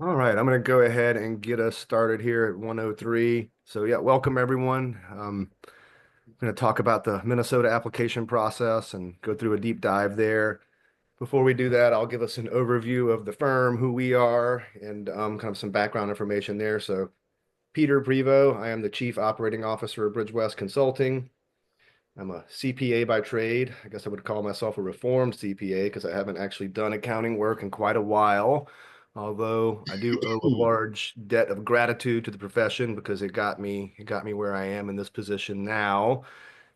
All right, I'm going to go ahead and get us started here at 103. So yeah, welcome everyone. I'm going to talk about the Minnesota application process and go through a deep dive there. Before we do that, I'll give us an overview of the firm, who we are, and kind of some background information there. So Peter Prevot, I am the Chief Operating Officer of Bridgewest Consulting. I'm a CPA by trade. I guess I would call myself a reformed CPA because I haven't actually done accounting work in quite a while. Although I do owe a large debt of gratitude to the profession because it got me where I am in this position now.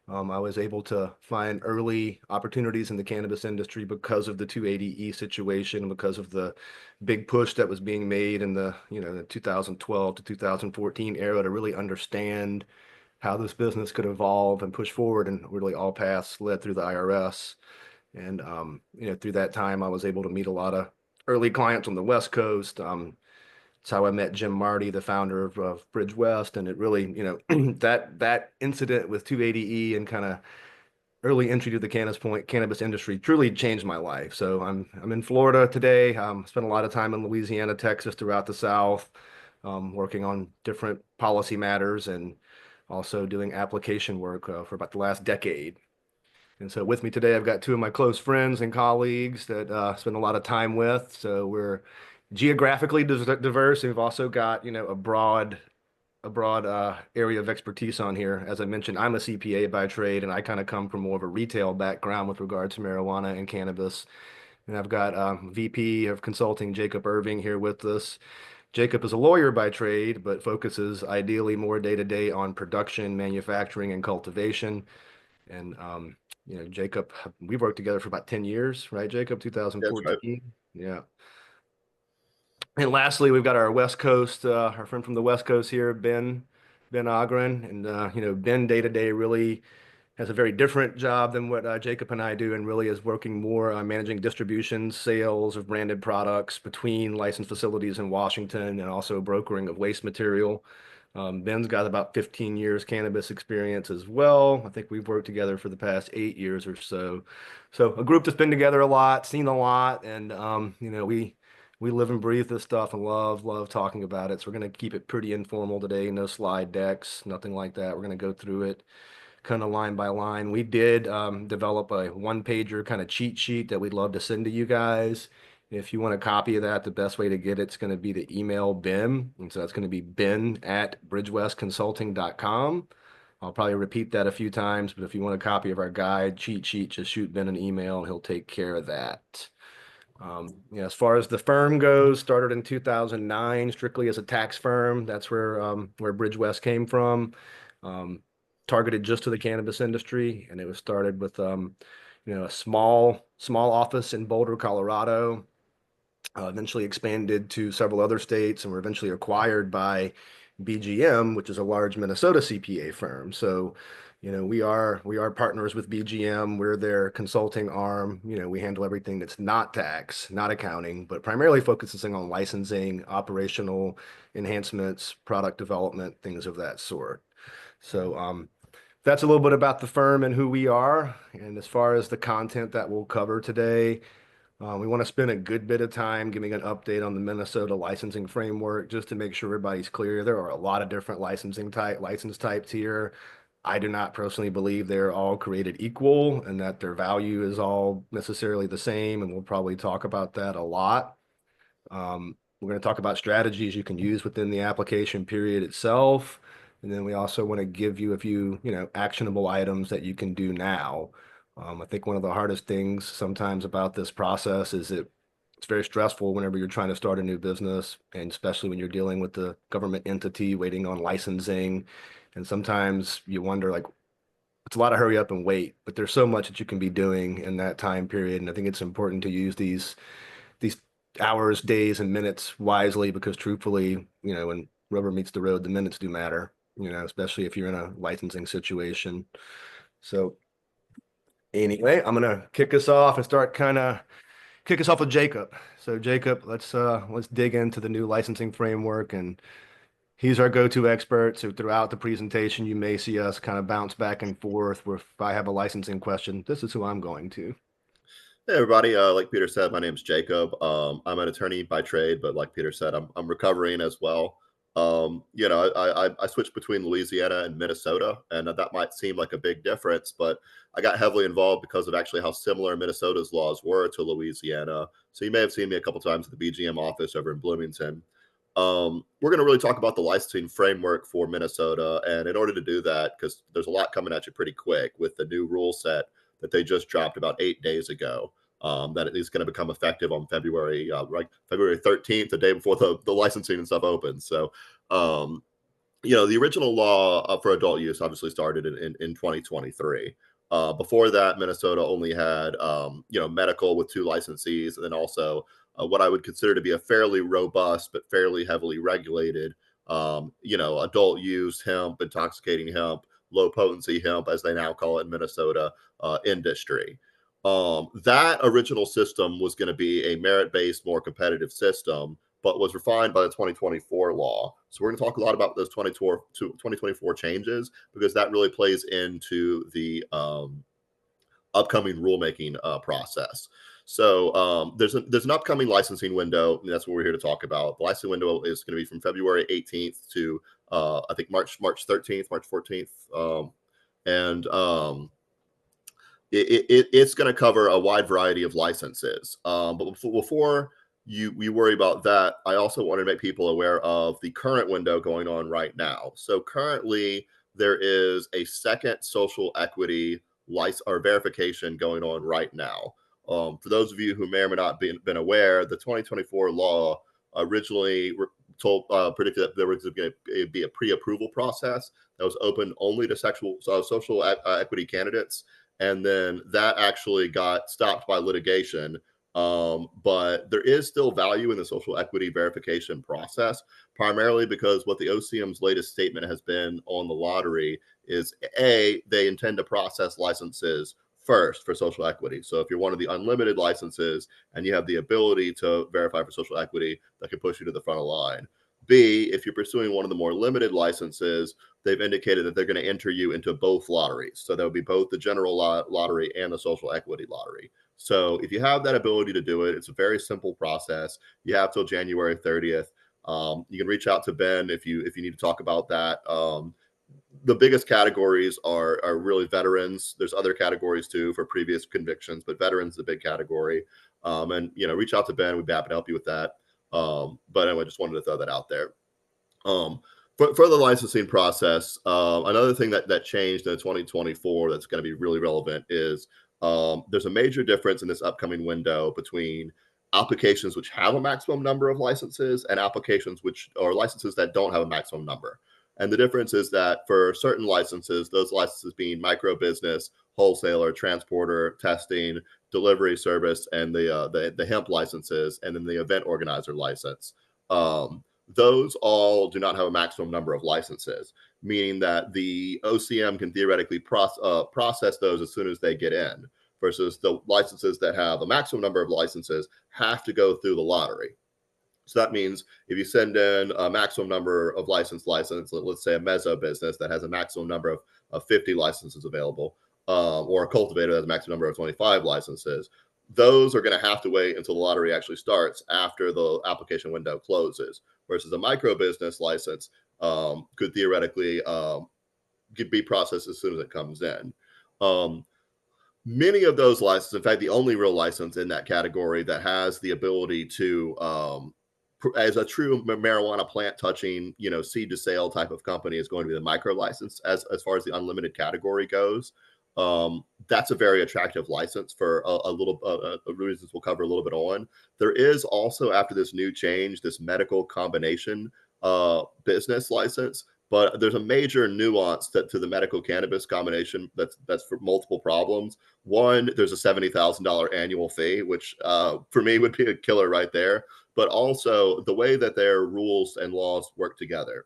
I was able to find early opportunities in the cannabis industry because of the 280E situation, because of the big push that was being made in the 2012 to 2014 era to really understand how this business could evolve and push forward. And really all paths led through the IRS. And through that time, I was able to meet a lot of early clients on the West Coast. It's how I met Jim Marty, the founder of Bridge West, and it really, that incident with 280E and kind of early entry to the cannabis industry truly changed my life. So I'm in Florida today. Spent a lot of time in Louisiana, Texas, throughout the South, working on different policy matters and also doing application work for about the last decade. And so with me today, I've got two of my close friends and colleagues that spend a lot of time with. So we're geographically diverse, and we've also got, a broad area of expertise on here. As I mentioned, I'm a CPA by trade, and I kind of come from more of a retail background with regard to marijuana and cannabis. And I've got VP of Consulting, Jacob Irving, here with us. Jacob is a lawyer by trade, but focuses ideally more day to day on production, manufacturing, and cultivation. And Jacob, we've worked together for about 10 years, right, Jacob? That's right. 2014. Yeah. And lastly, we've got our West Coast, our friend from the West Coast here, Ben Ogren. And Ben day to day really has a very different job than what Jacob and I do, and really is working more managing distribution, sales of branded products between licensed facilities in Washington, and also brokering of waste material. Ben's got about 15 years cannabis experience as well. I think we've worked together for the past 8 years or so. So a group that's been together a lot, seen a lot, and we live and breathe this stuff and love talking about it. So we're going to keep it pretty informal today. No slide decks, nothing like that. We're going to go through it kind of line by line. We did develop a one-pager kind of cheat sheet that we'd love to send to you guys. If you want a copy of that, the best way to get it's going to be to email Ben. And so that's going to be ben@bridgewestconsulting.com. I'll probably repeat that a few times, but if you want a copy of our guide cheat sheet, just shoot Ben an email and he'll take care of that. As far as the firm goes, started in 2009, strictly as a tax firm. That's where Bridge West came from. Um, Targeted just to the cannabis industry, and it was started with a small office in Boulder, Colorado. Eventually expanded to several other states, and were eventually acquired by BGM, which is a large Minnesota CPA firm. So, we are partners with BGM. We're their consulting arm. We handle everything that's not tax, not accounting, but primarily focusing on licensing, operational enhancements, product development, things of that sort. So, that's a little bit about the firm and who we are. And as far as the content that we'll cover today, we want to spend a good bit of time giving an update on the Minnesota licensing framework just to make sure everybody's clear. There are a lot of different license types here. I do not personally believe they're all created equal and that their value is all necessarily the same, and we'll probably talk about that a lot. We're going to talk about strategies you can use within the application period itself. And then we also want to give you a few, actionable items that you can do now. I think one of the hardest things sometimes about this process is it's very stressful whenever you're trying to start a new business, and especially when you're dealing with the government entity waiting on licensing. And sometimes you wonder, like, it's a lot of hurry up and wait, but there's so much that you can be doing in that time period. And I think it's important to use these hours, days, and minutes wisely because truthfully, when rubber meets the road, the minutes do matter, especially if you're in a licensing situation. So anyway, I'm gonna kick us off and start kind of kick us off with Jacob. So Jacob, let's dig into the new licensing framework, and he's our go-to expert. So throughout the presentation, you may see us kind of bounce back and forth where if I have a licensing question, this is who I'm going to. Hey everybody, like Peter said, my name's Jacob. I'm an attorney by trade, but like Peter said, I'm recovering as well. I switched between Louisiana and Minnesota, and that might seem like a big difference, but I got heavily involved because of actually how similar Minnesota's laws were to Louisiana. So you may have seen me a couple times at the BGM office over in Bloomington. We're going to really talk about the licensing framework for Minnesota, and in order to do that, because there's a lot coming at you pretty quick with the new rule set that they just dropped about 8 days ago. That is going to become effective on February 13th, the day before the licensing and stuff opens. So, um, the original law for adult use obviously started in 2023. Before that, Minnesota only had, medical with 2 licensees, and then also what I would consider to be a fairly robust but fairly heavily regulated, adult use hemp, intoxicating hemp, low potency hemp, as they now call it in Minnesota, industry. That original system was going to be a merit based, more competitive system, but was refined by the 2024 law. So we're going to talk a lot about those 2024 changes because that really plays into the upcoming rulemaking process. So there's an upcoming licensing window, and that's what we're here to talk about. The licensing window is going to be from February 18th to I think March 13th, March 14th, and it's going to cover a wide variety of licenses. But before you worry about that, I also want to make people aware of the current window going on right now. So currently, there is a second social equity license or verification going on right now. For those of you who may or may not been aware, the 2024 law originally predicted that there was going to be a pre-approval process that was open only to social equity candidates, and then that actually got stopped by litigation. But there is still value in the social equity verification process, primarily because what the OCM's latest statement has been on the lottery is they intend to process licenses first for social equity. So if you're one of the unlimited licenses and you have the ability to verify for social equity, that can push you to the front of the line. B, if you're pursuing one of the more limited licenses, they've indicated that they're going to enter you into both lotteries. So there will be both the general lottery and the social equity lottery. So if you have that ability to do it, it's a very simple process. You have till January 30th. You can reach out to Ben if you need to talk about that. The biggest categories are really veterans. There's other categories too for previous convictions, but veterans is a big category. And reach out to Ben. We'd be happy to help you with that. But anyway, just wanted to throw that out there. Um, for the licensing process, another thing that changed in 2024 that's going to be really relevant is there's a major difference in this upcoming window between applications which have a maximum number of licenses and applications which are licenses that don't have a maximum number. And the difference is that for certain licenses, those licenses being micro business, wholesaler, transporter, testing, delivery service, and the hemp licenses, and then the event organizer license. Those all do not have a maximum number of licenses, meaning that the OCM can theoretically process those as soon as they get in, versus the licenses that have a maximum number of licenses have to go through the lottery. So that means if you send in a maximum number of license, let's say a meso business that has a maximum number of 50 licenses available, or a cultivator that has a maximum number of 25 licenses, those are going to have to wait until the lottery actually starts after the application window closes. Versus a micro business license could theoretically could be processed as soon as it comes in. Um, Many of those licenses, in fact, the only real license in that category that has the ability to, as a true marijuana plant touching, seed to sale type of company, is going to be the micro license as far as the unlimited category goes. That's a very attractive license for a little reasons we'll cover a little bit on. There is also, after this new change, this medical combination business license, but there's a major nuance to the medical cannabis combination that's for multiple problems. One, there's a $70,000 annual fee, which for me would be a killer right there. But also the way that their rules and laws work together.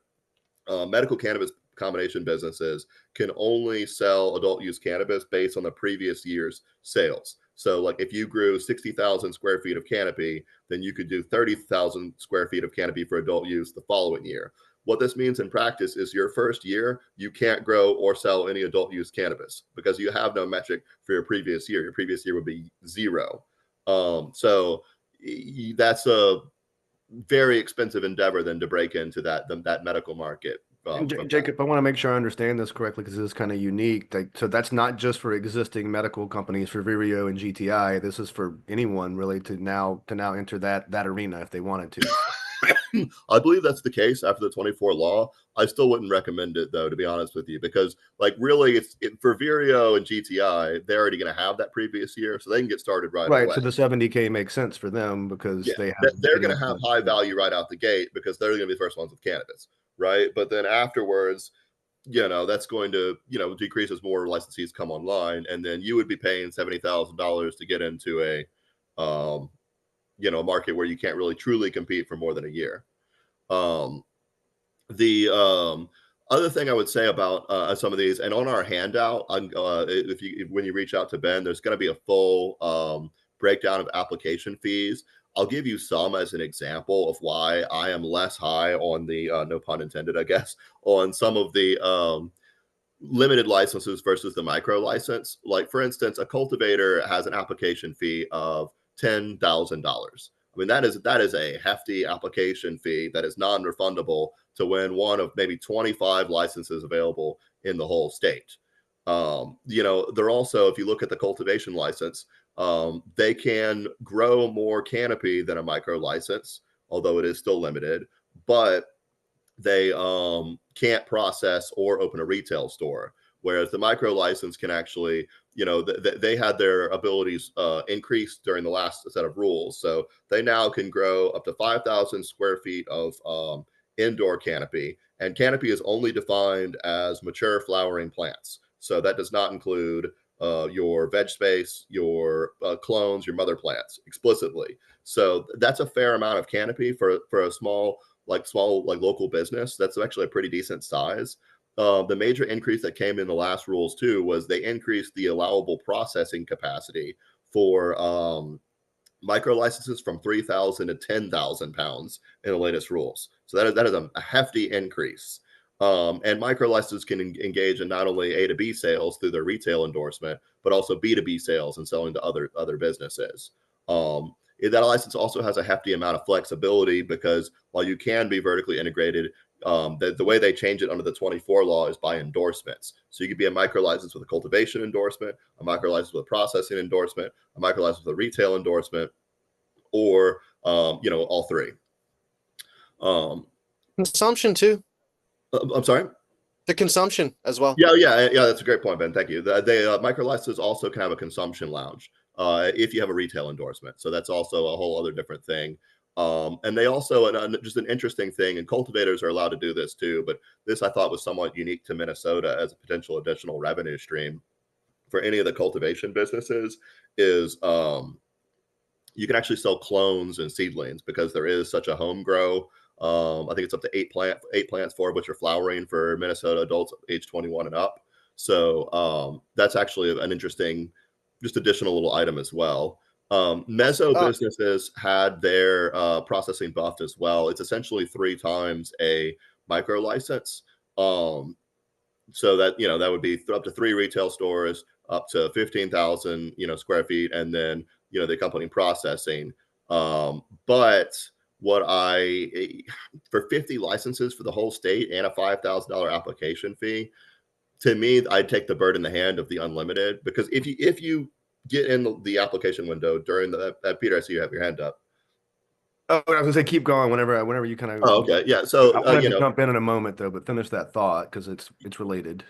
Medical cannabis combination businesses can only sell adult use cannabis based on the previous year's sales. So, like if you grew 60,000 square feet of canopy, then you could do 30,000 square feet of canopy for adult use the following year. What this means in practice is your first year, you can't grow or sell any adult use cannabis because you have no metric for your previous year. Your previous year would be 0. So that's a very expensive endeavor then to break into that medical market. And From that. Jacob, I want to make sure I understand this correctly because this is kind of unique. So that's not just for existing medical companies for Vireo and GTI. This is for anyone really to now enter that arena if they wanted to. I believe that's the case after the 24 law. I still wouldn't recommend it though, to be honest with you, because like really for Vireo and GTI, they're already going to have that previous year, so they can get started right Right. away. So the 70K makes sense for them because Yeah, they have they're going to have high value right out the gate because they're going to be the first ones with cannabis, right? But then afterwards, that's going to, decrease as more licensees come online, and then you would be paying $70,000 to get into a market where you can't really truly compete for more than a year. The other thing I would say about some of these, and on our handout, when you reach out to Ben, there's going to be a full breakdown of application fees. I'll give you some as an example of why I am less high on the no pun intended, I guess, on some of the limited licenses versus the micro license. Like for instance, a cultivator has an application fee of $10,000. I mean, that is a hefty application fee that is non-refundable to win one of maybe 25 licenses available in the whole state. They're also, if you look at the cultivation license, they can grow more canopy than a micro license, although it is still limited, but they can't process or open a retail store. Whereas the micro license can actually, they had their abilities increased during the last set of rules. So they now can grow up to 5,000 square feet of indoor canopy. And canopy is only defined as mature flowering plants. So that does not include your veg space, your clones, your mother plants explicitly. So that's a fair amount of canopy for a small local business. That's actually a pretty decent size. The major increase that came in the last rules too was they increased the allowable processing capacity for micro licenses from 3,000 to 10,000 pounds in the latest rules. So that is a hefty increase. And micro licenses can engage in not only A to B sales through their retail endorsement, but also B2B sales and selling to other businesses. That license also has a hefty amount of flexibility because while you can be vertically integrated, the way they change it under the 24 law is by endorsements. So you could be a micro license with a cultivation endorsement, a micro license with a processing endorsement, a micro license with a retail endorsement, or all three. Consumption too. I'm sorry. The consumption as well. Yeah. That's a great point, Ben. Thank you. The micro licenses also can have a consumption lounge if you have a retail endorsement. So that's also a whole other different thing. And they also, just an interesting thing, and cultivators are allowed to do this too, but this I thought was somewhat unique to Minnesota as a potential additional revenue stream for any of the cultivation businesses is you can actually sell clones and seedlings because there is such a home grow. I think it's up to eight plants, 4 of which are flowering for Minnesota adults age 21 and up. So that's actually an interesting, just additional little item as well. Meso businesses had their processing buffed as well. It's essentially 3 times a micro license. So that, that would be up to 3 retail stores, up to 15,000, square feet, and then, the accompanying processing. But what for 50 licenses for the whole state and a $5,000 application fee, to me, I'd take the bird in the hand of the unlimited, because if you get in the application window during Peter, I see you have your hand up. Oh, I was gonna say keep going whenever you kind of. Oh, okay, yeah. So I wanted to jump in a moment though, but finish that thought because it's related.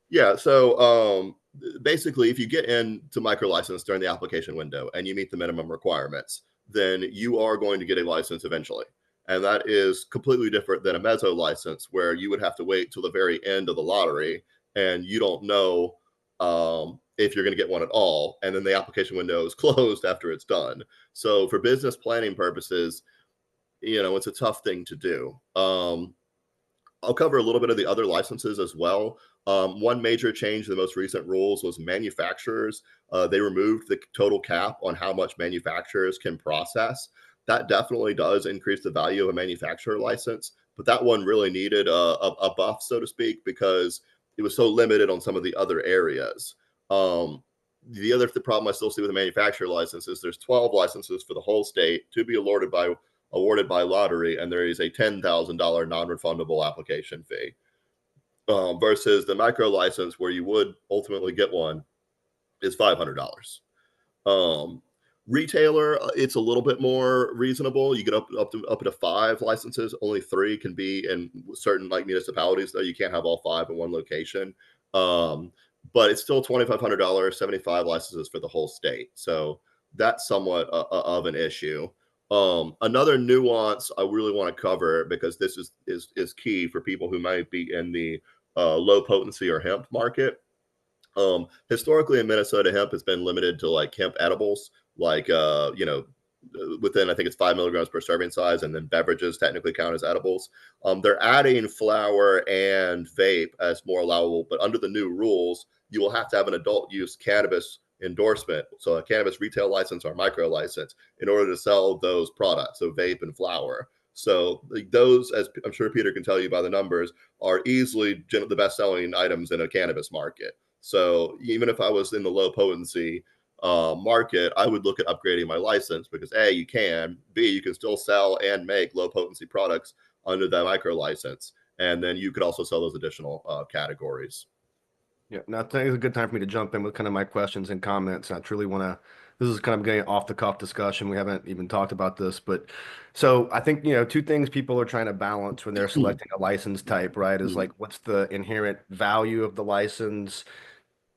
Yeah. So basically, if you get into micro license during the application window and you meet the minimum requirements, then you are going to get a license eventually. And that is completely different than a meso license where you would have to wait till the very end of the lottery and you don't know if you're going to get one at all. And then the application window is closed after it's done. So for business planning purposes, it's a tough thing to do. I'll cover a little bit of the other licenses as well. One major change in the most recent rules was manufacturers. They removed the total cap on how much manufacturers can process. that definitely does increase the value of a manufacturer license. But that one really needed a buff, so to speak, because it was so limited on some of the other areas. The problem I still see with a manufacturer license is there's 12 licenses for the whole state to be awarded by lottery, and there is a $10,000 non-refundable application fee. Versus the micro license, where you would ultimately get one, is $500. Retailer, it's a little bit more reasonable. You get up to 5 licenses. Only 3 can be in certain like municipalities, though. You can't have all 5 in one location. But it's still $2,500, 75 licenses for the whole state. So that's somewhat of an issue. Another nuance I really want to cover, because this is key for people who might be in the low potency or hemp market. Historically in Minnesota, hemp has been limited to like hemp edibles, like within, I think it's 5 milligrams per serving size, and then beverages technically count as edibles. They're adding flower and vape as more allowable, but under the new rules, you will have to have an adult use cannabis endorsement, so a cannabis retail license or micro license, in order to sell those products, so vape and flower. So those, as I'm sure Peter can tell you by the numbers, are easily the best-selling items in a cannabis market. So even if I was in the low potency market, I would look at upgrading my license, because A, you can, B, you can still sell and make low potency products under that micro license, and then you could also sell those additional categories. Yeah, now today is a good time for me to jump in with kind of my questions and comments. I truly want to, this is kind of getting off the cuff discussion. We haven't even talked about this, but so I think, 2 things people are trying to balance when they're selecting a license type, right? Is like, what's the inherent value of the license?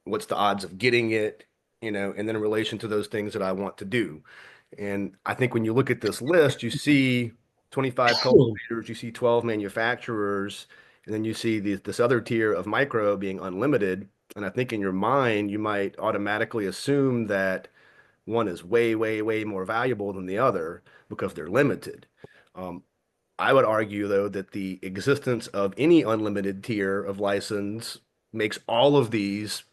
What's the odds of getting it? And then in relation to those things that I want to do. And I think when you look at this list, you see 25 cultivators, you see 12 manufacturers, and then you see this other tier of micro being unlimited. And I think in your mind, you might automatically assume that one is way, way, way more valuable than the other because they're limited. I would argue, though, that the existence of any unlimited tier of license makes all of these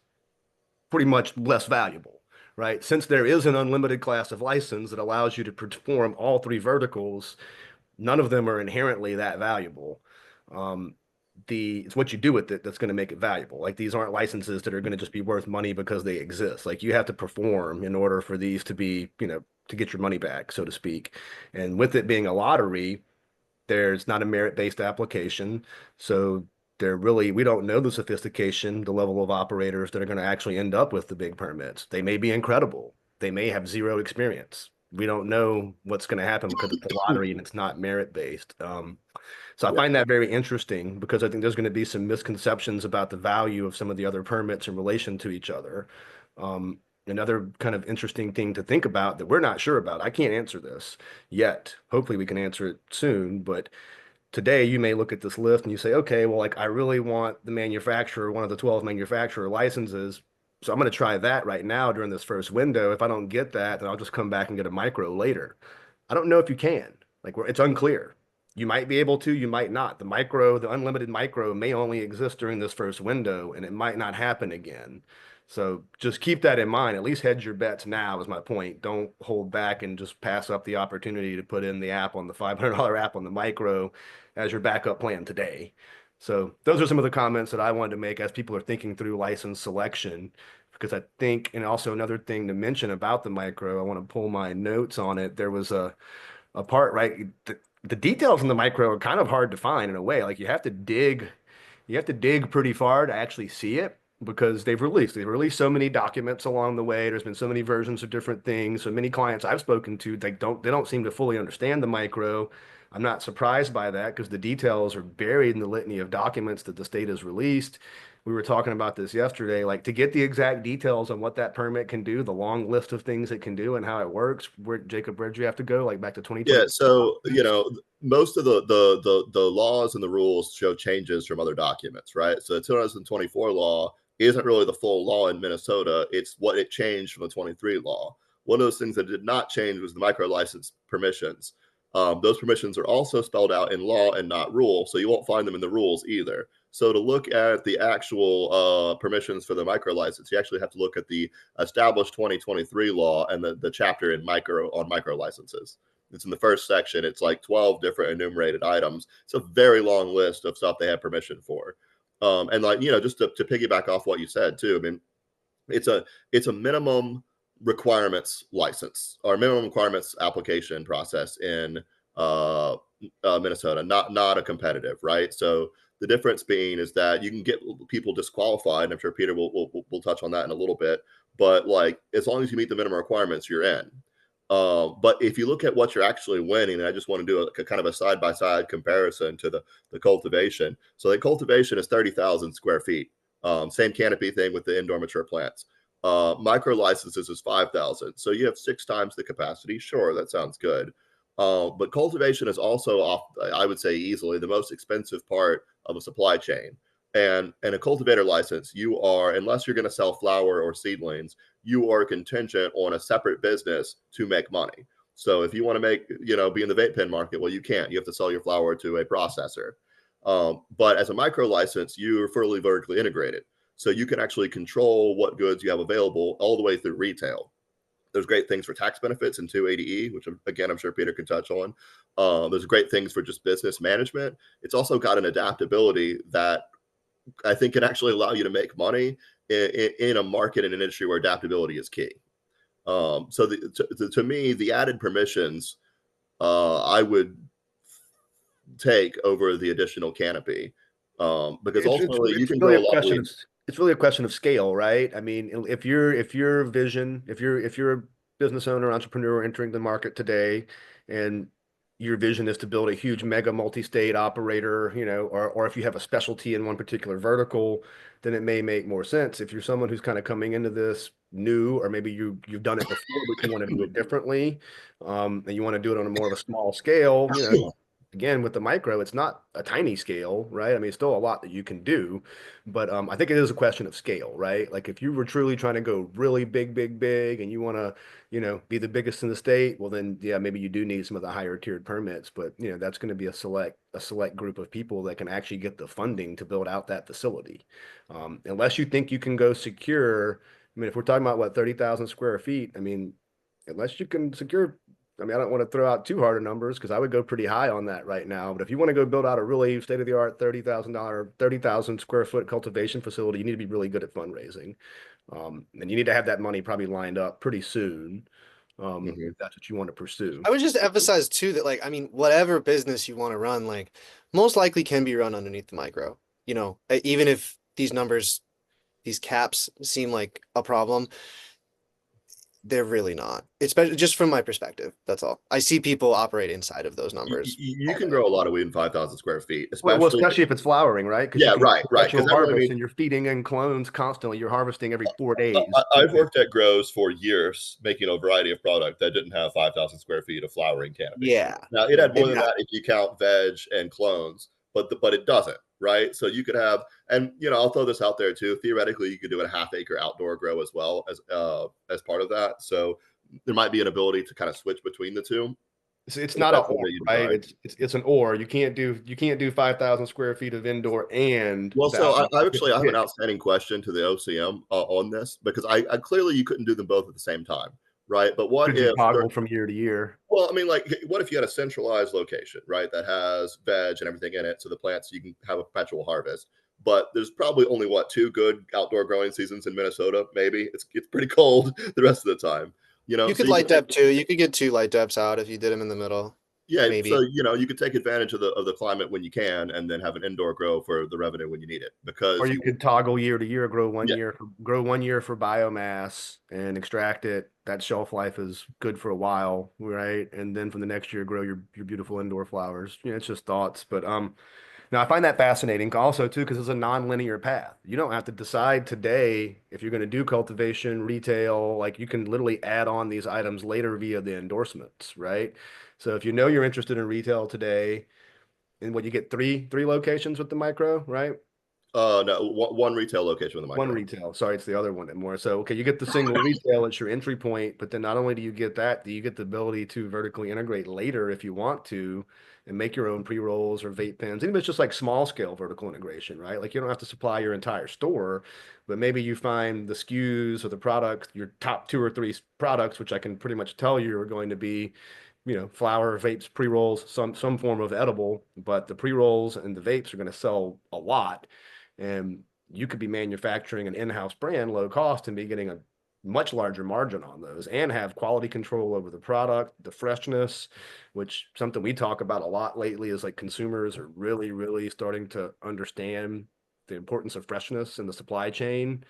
pretty much less valuable, right? Since there is an unlimited class of license that allows you to perform all 3 verticals, none of them are inherently that valuable. It's what you do with it that's going to make it valuable. Like, these aren't licenses that are going to just be worth money because they exist. Like, you have to perform in order for these to be, to get your money back, so to speak. And with it being a lottery, there's not a merit-based application. So we don't know the sophistication, the level of operators that are going to actually end up with the big permits. They may be incredible. They may have 0 experience. We don't know what's going to happen because it's a lottery and it's not merit-based. So I find that very interesting, because I think there's going to be some misconceptions about the value of some of the other permits in relation to each other. Another kind of interesting thing to think about that we're not sure about. I can't answer this yet. Hopefully we can answer it soon, but today you may look at this list and you say, okay, well, like, I really want the manufacturer, one of the 12 manufacturer licenses. So I'm going to try that right now during this first window. If I don't get that, then I'll just come back and get a micro later. I don't know if you can. Like, it's unclear. You might be able to, you might not. The unlimited micro may only exist during this first window, and it might not happen again. So just keep that in mind. At least hedge your bets now is my point. Don't hold back and just pass up the opportunity to put in the app on the $500 app on the micro as your backup plan today. So those are some of the comments that I wanted to make as people are thinking through license selection, because I think, and also another thing to mention about the micro, I want to pull my notes on it. There was a part, right? The details in the micro are kind of hard to find in a way. Like, you have to dig pretty far to actually see it, because they've released so many documents along the way. There's been so many versions of different things. So many clients I've spoken to, they don't seem to fully understand the micro. I'm not surprised by that, because the details are buried in the litany of documents that the state has released. We were talking about this yesterday, like, to get the exact details on what that permit can do, the long list of things it can do and how it works. Jacob, where'd you have to go? Like, back to 2020? Yeah, so most of the laws and the rules show changes from other documents, right? So the 2024 law isn't really the full law in Minnesota. It's what it changed from the 23 law. One of those things that did not change was the micro license permissions. Those permissions are also spelled out in law and not rule, so you won't find them in the rules either. So to look at the actual permissions for the micro license, you actually have to look at the established 2023 law and the chapter in micro licenses. It's in the first section. It's like 12 different enumerated items. It's a very long list of stuff they have permission for. And like, just to piggyback off what you said too, I mean, it's a minimum requirements license or minimum requirements application process in Minnesota, not a competitive, right? So the difference being is that you can get people disqualified, and I'm sure Peter will touch on that in a little bit. But like, as long as you meet the minimum requirements, you're in. But if you look at what you're actually winning, and I just want to do a kind of a side by side comparison to the cultivation. So the cultivation is 30,000 square feet. Same canopy thing with the indoor mature plants. Micro licenses is 5,000. So you have 6 times the capacity. Sure, that sounds good. But cultivation is also I would say easily the most expensive part of a supply chain. And a cultivator license, you are, unless you're going to sell flower or seedlings, you are contingent on a separate business to make money. So if you want to make, be in the vape pen market, well, you can't. You have to sell your flower to a processor. But as a micro license, you're fully vertically integrated. So you can actually control what goods you have available all the way through retail. There's great things for tax benefits in 280E, which again, I'm sure Peter can touch on. There's great things for just business management. It's also got an adaptability that I think can actually allow you to make money in a market and an industry where adaptability is key. So to me, the added permissions I would take over the additional canopy because ultimately you can really grow a a lot. question of it's really a question of scale, right? I mean, if you're if you're a business owner, entrepreneur entering the market today, and your vision is to build a huge mega multi-state operator, or if you have a specialty in one particular vertical, then it may make more sense. If you're someone who's kind of coming into this new, or maybe you've done it before, but you want to do it differently, and you want to do it on a more of a small scale, again, with the micro, it's not a tiny scale, right? I mean, it's still a lot that you can do, but I think it is a question of scale, right? Like if you were truly trying to go really big, big, big, and you want to, be the biggest in the state, well, then yeah, maybe you do need some of the higher tiered permits, but that's going to be a select group of people that can actually get the funding to build out that facility. Unless you think you can go secure, I mean, if we're talking about what 30,000 square feet, I mean, unless you can secure. I mean, I don't want to throw out too hard of numbers because I would go pretty high on that right now. But if you want to go build out a really state-of-the-art $30,000 square foot cultivation facility, you need to be really good at fundraising. And you need to have that money probably lined up pretty soon, if that's what you want to pursue. I would just emphasize too that like, I mean, whatever business you want to run, like most likely can be run underneath the micro, even if these numbers, these caps seem like a problem, they're really not. Especially just from my perspective. That's all. I see people operate inside of those numbers. You can grow a lot of weed in 5,000 square feet, Well, especially if it's flowering, right? Because yeah, you can right. perpetual Because harvest and you're feeding in clones constantly. You're harvesting every 4 days. I've worked at grows for years making a variety of product that didn't have 5,000 square feet of flowering canopy. Yeah. Now it had more than that if you count veg and clones, but it doesn't, right? So you could have, and I'll throw this out there too. Theoretically, you could do a half-acre outdoor grow as well as part of that. So there might be an ability to kind of switch between the two. It's not an or, right? It's an or. You can't do 5,000 square feet of indoor and well. So I have an outstanding question to the OCM on this because I clearly you couldn't do them both at the same time, right? But what could you toggle from year to year? Well, I mean, like, what if you had a centralized location, right, that has veg and everything in it, so the plants you can have a perpetual harvest. But there's probably only 2 good outdoor growing seasons in Minnesota. Maybe it's pretty cold the rest of the time. You could light dep too. You could get 2 light deps out if you did them in the middle. Yeah, maybe. So you could take advantage of the climate when you can, and then have an indoor grow for the revenue when you need it. Because or you could toggle year to year, grow one year for biomass and extract it. That shelf life is good for a while, right? And then from the next year, grow your beautiful indoor flowers. It's just thoughts, but now I find that fascinating also too because it's a non-linear path. You don't have to decide today if you're going to do cultivation, retail. Like you can literally add on these items later via the endorsements, right? So if you're interested in retail today, and what you get three locations with the micro, right? No, one retail location with the micro. One retail. Sorry, it's the other one and more. So okay, you get the single retail, it's your entry point, but then not only do you get that, do you get the ability to vertically integrate later if you want to and make your own pre-rolls or vape pens. Even if it's just like small scale vertical integration, right? Like you don't have to supply your entire store, but maybe you find the SKUs or the products, your top 2 or 3 products, which I can pretty much tell you are going to be flower, vapes, pre-rolls, some form of edible, but the pre-rolls and the vapes are going to sell a lot. And you could be manufacturing an in-house brand low cost and be getting a much larger margin on those and have quality control over the product, the freshness, which something we talk about a lot lately is like consumers are really, really starting to understand the importance of freshness in the supply chain.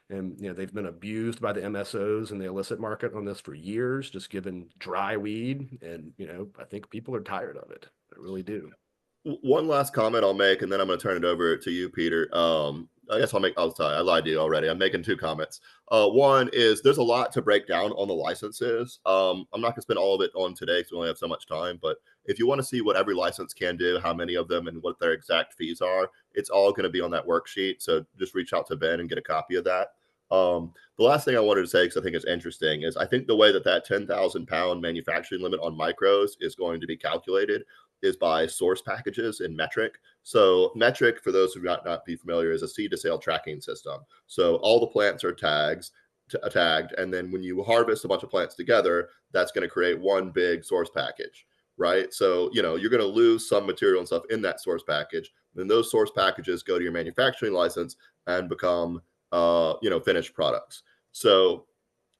And they've been abused by the MSOs and the illicit market on this for years, just given dry weed. And I think people are tired of it. I really do. One last comment I'll make, and then I'm going to turn it over to you, Peter. I guess I'll tell you, I lied to you already. I'm making two comments. One is there's a lot to break down on the licenses. I'm not going to spend all of it on today because we only have so much time. But if you want to see what every license can do, how many of them, and what their exact fees are, it's all going to be on that worksheet. So just reach out to Ben and get a copy of that. The last thing I wanted to say, because I think it's interesting, is I think the way that 10,000 pound manufacturing limit on micros is going to be calculated is by source packages in metric. So metric, for those who might not be familiar, is a seed to sale tracking system. So all the plants are tagged, and then when you harvest a bunch of plants together, that's going to create one big source package, right? So you're going to lose some material and stuff in that source package. Then those source packages go to your manufacturing license and become finished products. So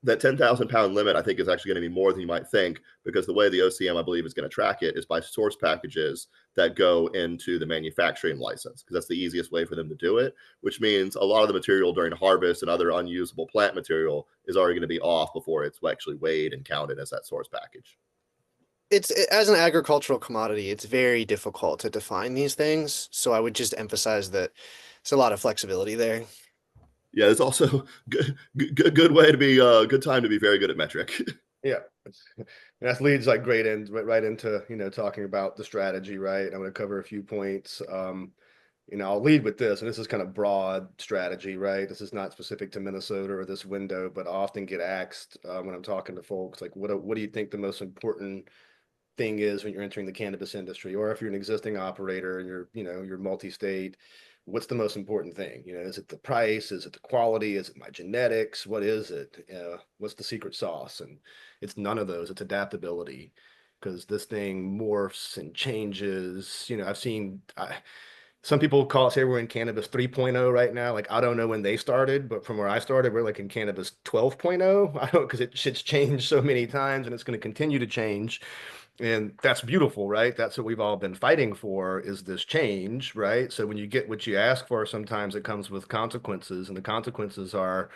that 10,000 pound limit, I think, is actually going to be more than you might think, because the way the OCM, I believe, is going to track it is by source packages that go into the manufacturing license, because that's the easiest way for them to do it, which means a lot of the material during harvest and other unusable plant material is already going to be off before it's actually weighed and counted as that source package. As an agricultural commodity, it's very difficult to define these things. So I would just emphasize that it's a lot of flexibility there. Yeah, it's also good way to be good time to be very good at metric. Yeah, that leads like right into talking about the strategy, right? I'm going to cover a few points. I'll lead with this, and this is kind of broad strategy, right? This is not specific to Minnesota or this window, but I often get asked when I'm talking to folks, like, what do you think the most important thing is when you're entering the cannabis industry, or if you're an existing operator and you're multi-state, what's the most important thing? Is it the price? Is it the quality? Is it my genetics? What is it? What's the secret sauce? And it's none of those. It's adaptability, because this thing morphs and changes. I've seen some people say we're in cannabis 3.0 right now. Like, I don't know when they started, but from where I started, we're like in cannabis 12.0. I don't, because shit's changed so many times and it's going to continue to change. And that's beautiful, right? That's what we've all been fighting for, is this change, right? So when you get what you ask for, sometimes it comes with consequences, and the consequences are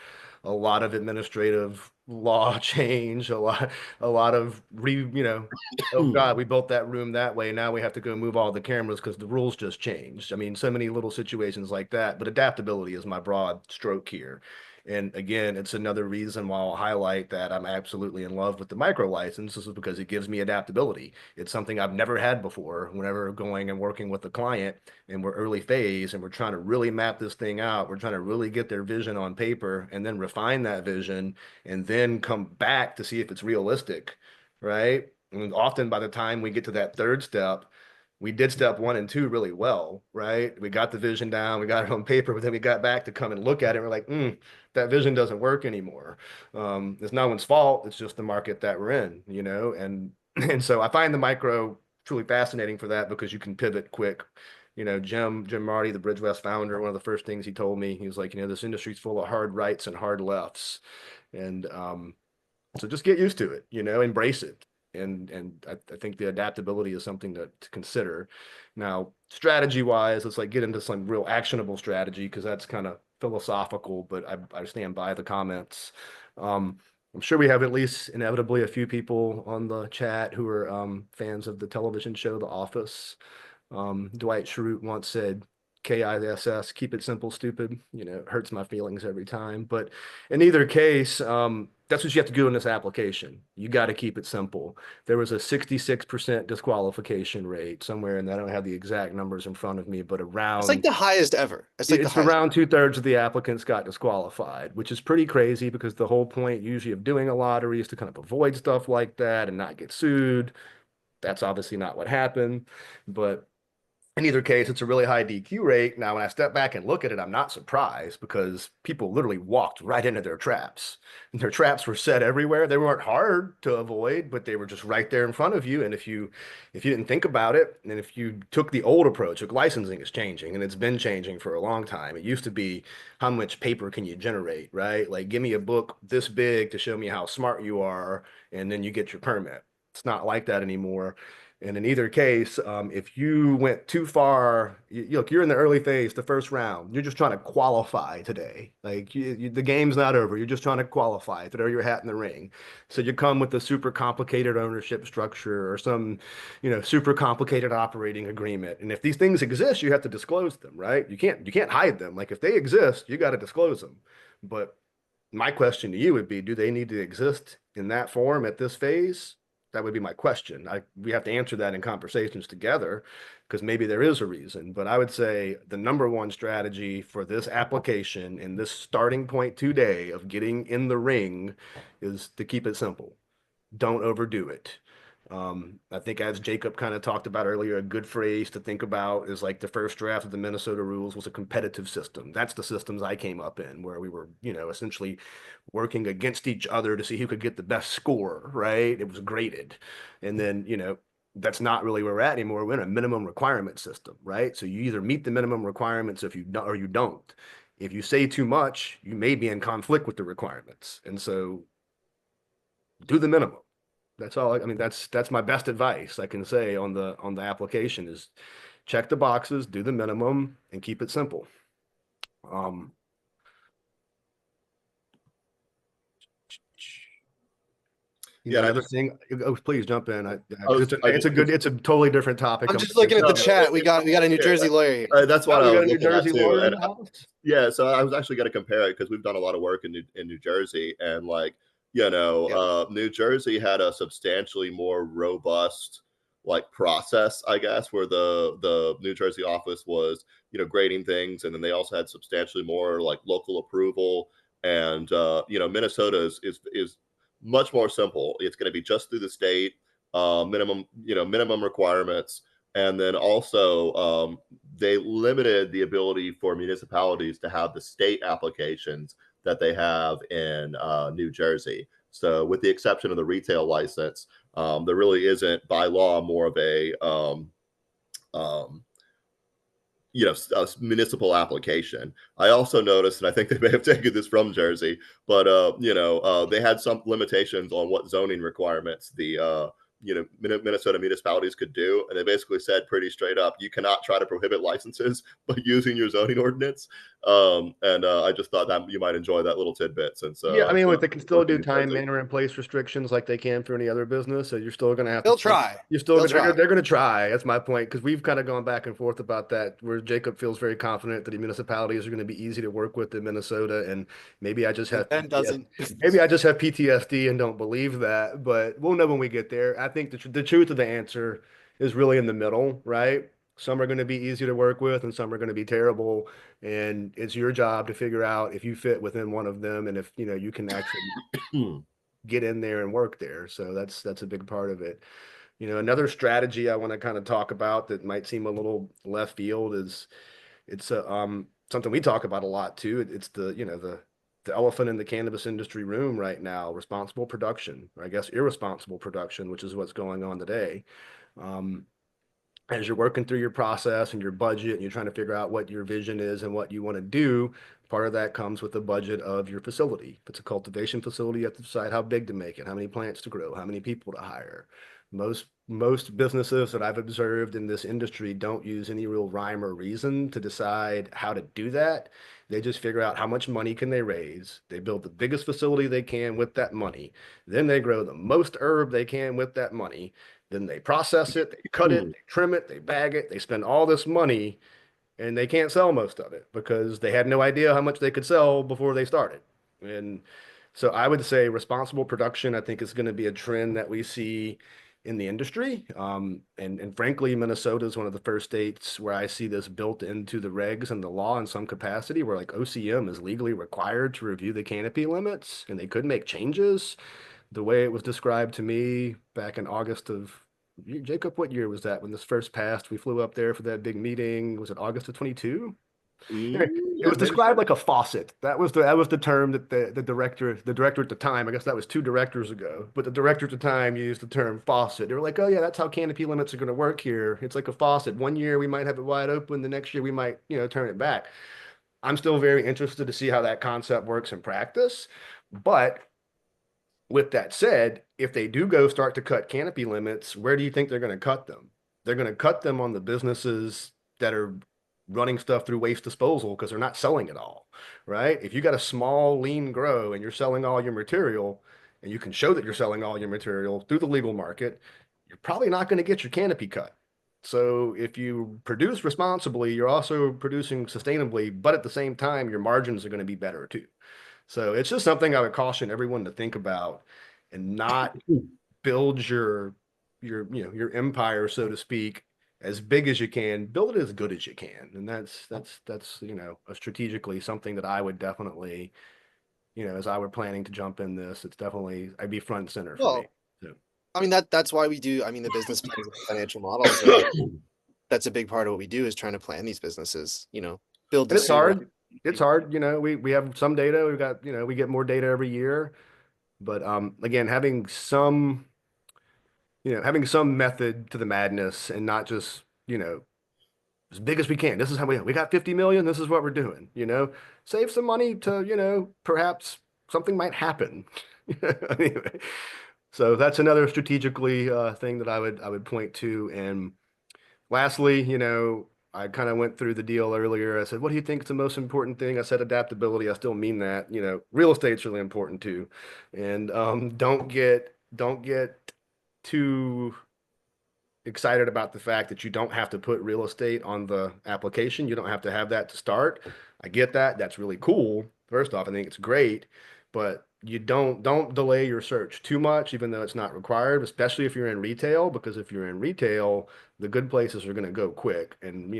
a lot of administrative law change, a lot of oh God, we built that room that way. Now we have to go move all the cameras because the rules just changed. I mean, so many little situations like that, but adaptability is my broad stroke here. And again, it's another reason why I'll highlight that I'm absolutely in love with the micro license. This is because it gives me adaptability. It's something I've never had before. Whenever going and working with a client and we're early phase and we're trying to really map this thing out, we're trying to really get their vision on paper and then refine that vision and then come back to see if it's realistic, right? And often by the time we get to that third step, we did step 1 and 2 really well, right? We got the vision down, we got it on paper, but then we got back to come and look at it. And we're like, that vision doesn't work anymore. It's no one's fault. It's just the market that we're in, and so I find the micro truly fascinating for that, because you can pivot quick. Jim Marty, the Bridgewest founder, one of the first things he told me, he was like, this industry's full of hard rights and hard lefts. And so just get used to it, embrace it. And I think the adaptability is something to consider. Now, strategy wise, let's get into some real actionable strategy, because that's kind of philosophical, but I stand by the comments. I'm sure we have at least inevitably a few people on the chat who are fans of the television show The Office. Dwight Schrute once said, KISS, keep it simple, stupid. It hurts my feelings every time. But in either case, that's what you have to do in this application. You got to keep it simple. There was a 66% disqualification rate somewhere, and I don't have the exact numbers in front of me, but It's like the highest ever. It's around 2/3 of the applicants got disqualified, which is pretty crazy, because the whole point usually of doing a lottery is to kind of avoid stuff like that and not get sued. That's obviously not what happened, but In either case, it's a really high DQ rate. Now, when I step back and look at it, I'm not surprised because people literally walked right into their traps. And their traps were set everywhere. They weren't hard to avoid, but they were just right there in front of you. And if you didn't think about it, and if you took the old approach, like licensing is changing, and it's been changing for a long time. It used to be how much paper can you generate, right? Like give me a book this big to show me how smart you are, and then you get your permit. It's not like that anymore. And in either case, if you went too far, look, you're in the early phase, the first round. You're just trying to qualify today. Like the game's not over. You're just trying to qualify, throw your hat in the ring. So you come with a super complicated ownership structure or some, super complicated operating agreement. And if these things exist, you have to disclose them, right? You can't hide them. Like if they exist, you got to disclose them. But my question to you would be, do they need to exist in that form at this phase? That would be my question. We have to answer that in conversations together because maybe there is a reason. But I would say the number one strategy for this application and this starting point today of getting in the ring is to keep it simple. Don't overdo it. I think as Jacob kind of talked about earlier, a good phrase to think about is like the first draft of the Minnesota rules was a competitive system. That's the systems I came up in where we were, essentially working against each other to see who could get the best score, right? It was graded. And then, that's not really where we're at anymore. We're in a minimum requirement system, right? So you either meet the minimum requirements if you don't or you don't. If you say too much, you may be in conflict with the requirements. And so do the minimum. That's all. I mean, that's my best advice I can say on the application is check the boxes, do the minimum, and keep it simple. Um, Yeah, another thing. Oh, please jump in. I It's a totally different topic. I'm just looking at the chat. We got a New Jersey lawyer here. That's what Oh, I we was got a New looking at Jersey too. lawyer in And the house? yeah, so I was actually going to compare it because we've done a lot of work in New Jersey, and like New Jersey had a substantially more robust like process, I guess, where the New Jersey office was grading things, and then they also had substantially more like local approval, and Minnesota is much more simple. It's going to be just through the state, minimum requirements, and then also they limited the ability for municipalities to have the state applications that they have in New Jersey. So, with the exception of the retail license, there really isn't by law more of a um, a municipal application. I also noticed, and I think they may have taken this from Jersey, but they had some limitations on what zoning requirements the Minnesota municipalities could do, and they basically said pretty straight up, you cannot try to prohibit licenses by using your zoning ordinance. And I just thought that you might enjoy that little tidbit since Yeah, I mean, so look, they can still do New time, Jersey. manner, and place restrictions like they can for any other business. So you're still going to have to. They'll try. You're still. They'll try. They're going to try. That's my point because we've kind of gone back and forth about that. Where Jacob feels very confident that the municipalities are going to be easy to work with in Minnesota, and maybe I just have Ben doesn't. maybe I just have PTSD and don't believe that. But we'll know when we get there. I think the truth of the answer is really in the middle, right? Some are going to be easy to work with, and some are going to be terrible. And it's your job to figure out if you fit within one of them, and if you can actually get in there and work there. So that's a big part of it. Another strategy I want to kind of talk about that might seem a little left field is it's something we talk about a lot too. It's the elephant in the cannabis industry room right now, responsible production, or I guess irresponsible production, which is what's going on today. Um, as you're working through your process and your budget and you're trying to figure out what your vision is and what you want to do, part of that comes with the budget of your facility. If it's a cultivation facility, you have to decide how big to make it, how many plants to grow, how many people to hire. Most businesses that I've observed in this industry don't use any real rhyme or reason to decide how to do that. They just figure out how much money can they raise. They build the biggest facility they can with that money. Then they grow the most herb they can with that money. Then they process it, they cut it, they trim it, they bag it, they spend all this money and they can't sell most of it because they had no idea how much they could sell before they started. And so I would say responsible production, I think, is going to be a trend that we see in the industry. And frankly, Minnesota is one of the first states where I see this built into the regs and the law in some capacity, where like OCM is legally required to review the canopy limits and they could make changes the way it was described to me back in August of Jacob, what year was that when this first passed? We flew up there for that big meeting. Was it August of 22? Anyway, it Yeah, was maybe described so. like a faucet. That was the term that the director at the time, I guess that was 2 directors ago, but the director at the time used the term faucet. They were like, "Oh yeah, that's how canopy limits are going to work here. It's like a faucet. One year we might have it wide open, the next year we might, turn it back." I'm still very interested to see how that concept works in practice, but with that said, if they do go start to cut canopy limits, where do you think they're going to cut them? They're going to cut them on the businesses that are running stuff through waste disposal because they're not selling it all, right? If you got a small lean grow and you're selling all your material and you can show that you're selling all your material through the legal market, you're probably not going to get your canopy cut. So if you produce responsibly, you're also producing sustainably, but at the same time, your margins are going to be better too. So it's just something I would caution everyone to think about and not build your empire, so to speak, as big as you can. Build it as good as you can. And that's a strategically something that I would definitely, as I were planning to jump in this, it's definitely I'd be front and center for me. Well, So, I mean that's why we do. I mean, the business plans and financial models are like that's a big part of what we do is trying to plan these businesses. Build and to it's suit rather hard. It's hard, we have some data, we've got, we get more data every year, but again, having some method to the madness and not just, as big as we can. This is how we got 50 million. This is what we're doing, save some money to, perhaps something might happen. Anyway, so that's another strategically thing that I would point to. And lastly, I kind of went through the deal earlier. I said, what do you think is the most important thing? I said adaptability. I still mean that. Real estate's really important too. And don't get too excited about the fact that you don't have to put real estate on the application. You don't have to have that to start. I get that. That's really cool. First off, I think it's great, but you don't delay your search too much, even though it's not required, especially if you're in retail, because if you're in retail, the good places are going to go quick and,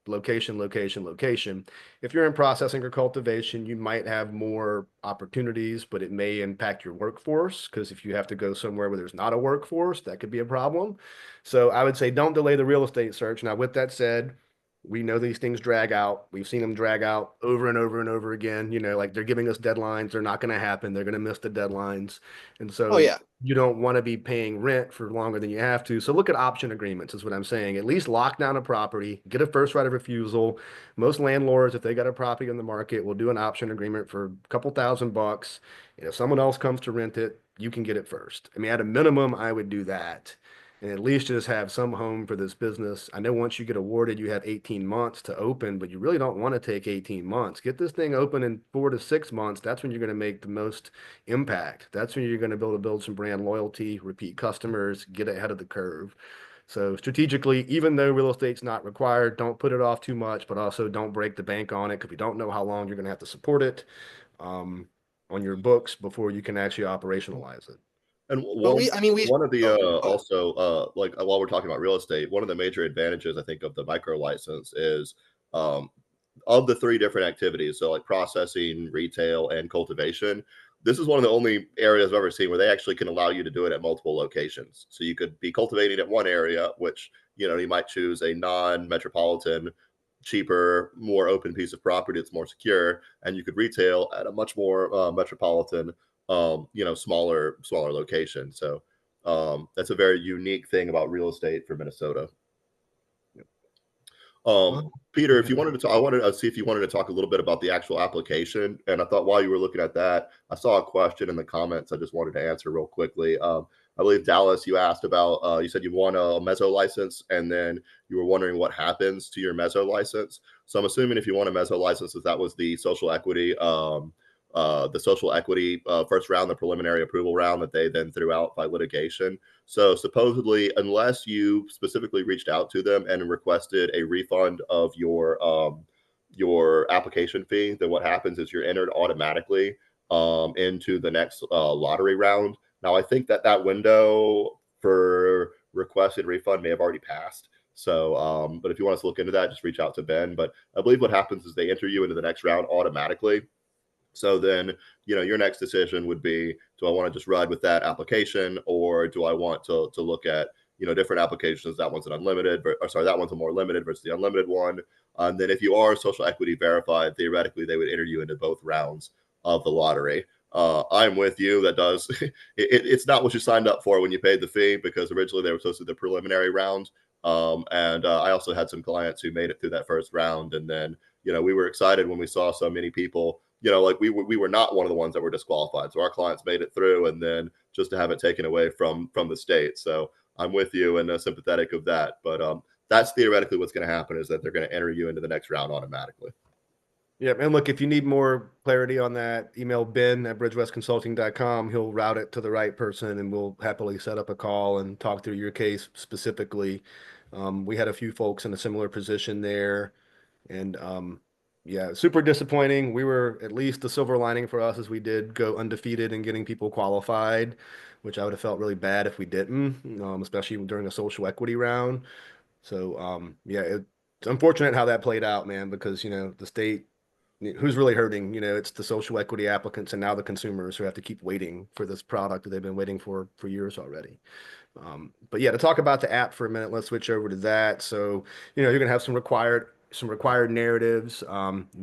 location, location, location. If you're in processing or cultivation, you might have more opportunities, but it may impact your workforce because if you have to go somewhere where there's not a workforce, that could be a problem. So I would say don't delay the real estate search. Now, with that said, we know these things drag out. We've seen them drag out over and over and over again. Like they're giving us deadlines. They're not going to happen. They're going to miss the deadlines. And Oh so yeah. you don't want to be paying rent for longer than you have to. So look at option agreements, is what I'm saying. At least lock down a property, get a first right of refusal. Most landlords, if they got a property on the market, will do an option agreement for a couple $1,000. And if someone else comes to rent it, you can get it first. I mean, at a minimum, I would do that and at least just have some home for this business. I know once you get awarded, you have 18 months to open, but you really don't want to take 18 months. Get this thing open in 4 to 6 months. That's when you're going to make the most impact. That's when you're going to be able to build some brand loyalty, repeat customers, get ahead of the curve. So strategically, even though real estate's not required, don't put it off too much, but also don't break the bank on it because we don't know how long you're going to have to support it um, on your books before you can actually operationalize it. And But one we, I mean, we. one of the Oh, go ahead. also like while we're talking about real estate, one of the major advantages I think of the micro license is um, of the three different activities. So like processing, retail, and cultivation. This is one of the only areas I've ever seen where they actually can allow you to do it at multiple locations. So you could be cultivating at one area, which you might choose a non-metropolitan, cheaper, more open piece of property that's more secure, and you could retail at a much more metropolitan smaller location. So that's a very unique thing about real estate for Minnesota. Well, Peter, if yeah. you wanted to talk, I wanted to see if you wanted to talk a little bit about the actual application. And I thought while you were looking at that, I saw a question in the comments I just wanted to answer real quickly. I believe Dallas, you asked about, you said you want a meso license and then you were wondering what happens to your meso license. So I'm assuming if you want a meso license, that was the social equity first round, the preliminary approval round that they then threw out by litigation. So supposedly, unless you specifically reached out to them and requested a refund of your application fee, then what happens is you're entered automatically into the next lottery round. Now, I think that window for requested refund may have already passed. So, but if you want us to look into that, just reach out to Ben. But I believe what happens is they enter you into the next round automatically. So then, your next decision would be, do I want to just ride with that application or do I want to look at, different applications. That one's an unlimited, or sorry, that one's a more limited versus the unlimited one. And then if you are social equity verified, theoretically, they would enter you into both rounds of the lottery. I'm with you. That does it's not what you signed up for when you paid the fee, because originally they were supposed to do the preliminary round. And I also had some clients who made it through that first round, and then we were excited when we saw so many people. Like we were not one of the ones that were disqualified, so our clients made it through, and then just to have it taken away from the state. So I'm with you and sympathetic of that. But that's theoretically what's going to happen, is that they're going to enter you into the next round automatically. Yeah, and look, if you need more clarity on that, email ben@bridgewestconsulting.com. He'll route it to the right person, and we'll happily set up a call and talk through your case specifically. We had a few folks in a similar position there, and yeah, super disappointing. We were, at least the silver lining for us is we did go undefeated in getting people qualified, which I would have felt really bad if we didn't, especially during a social equity round. So yeah, it's unfortunate how that played out, man, because the state, who's really hurting? It's the social equity applicants and now the consumers who have to keep waiting for this product that they've been waiting for years already. But yeah, to talk about the app for a minute, let's switch over to that. So, you're gonna have some required narratives,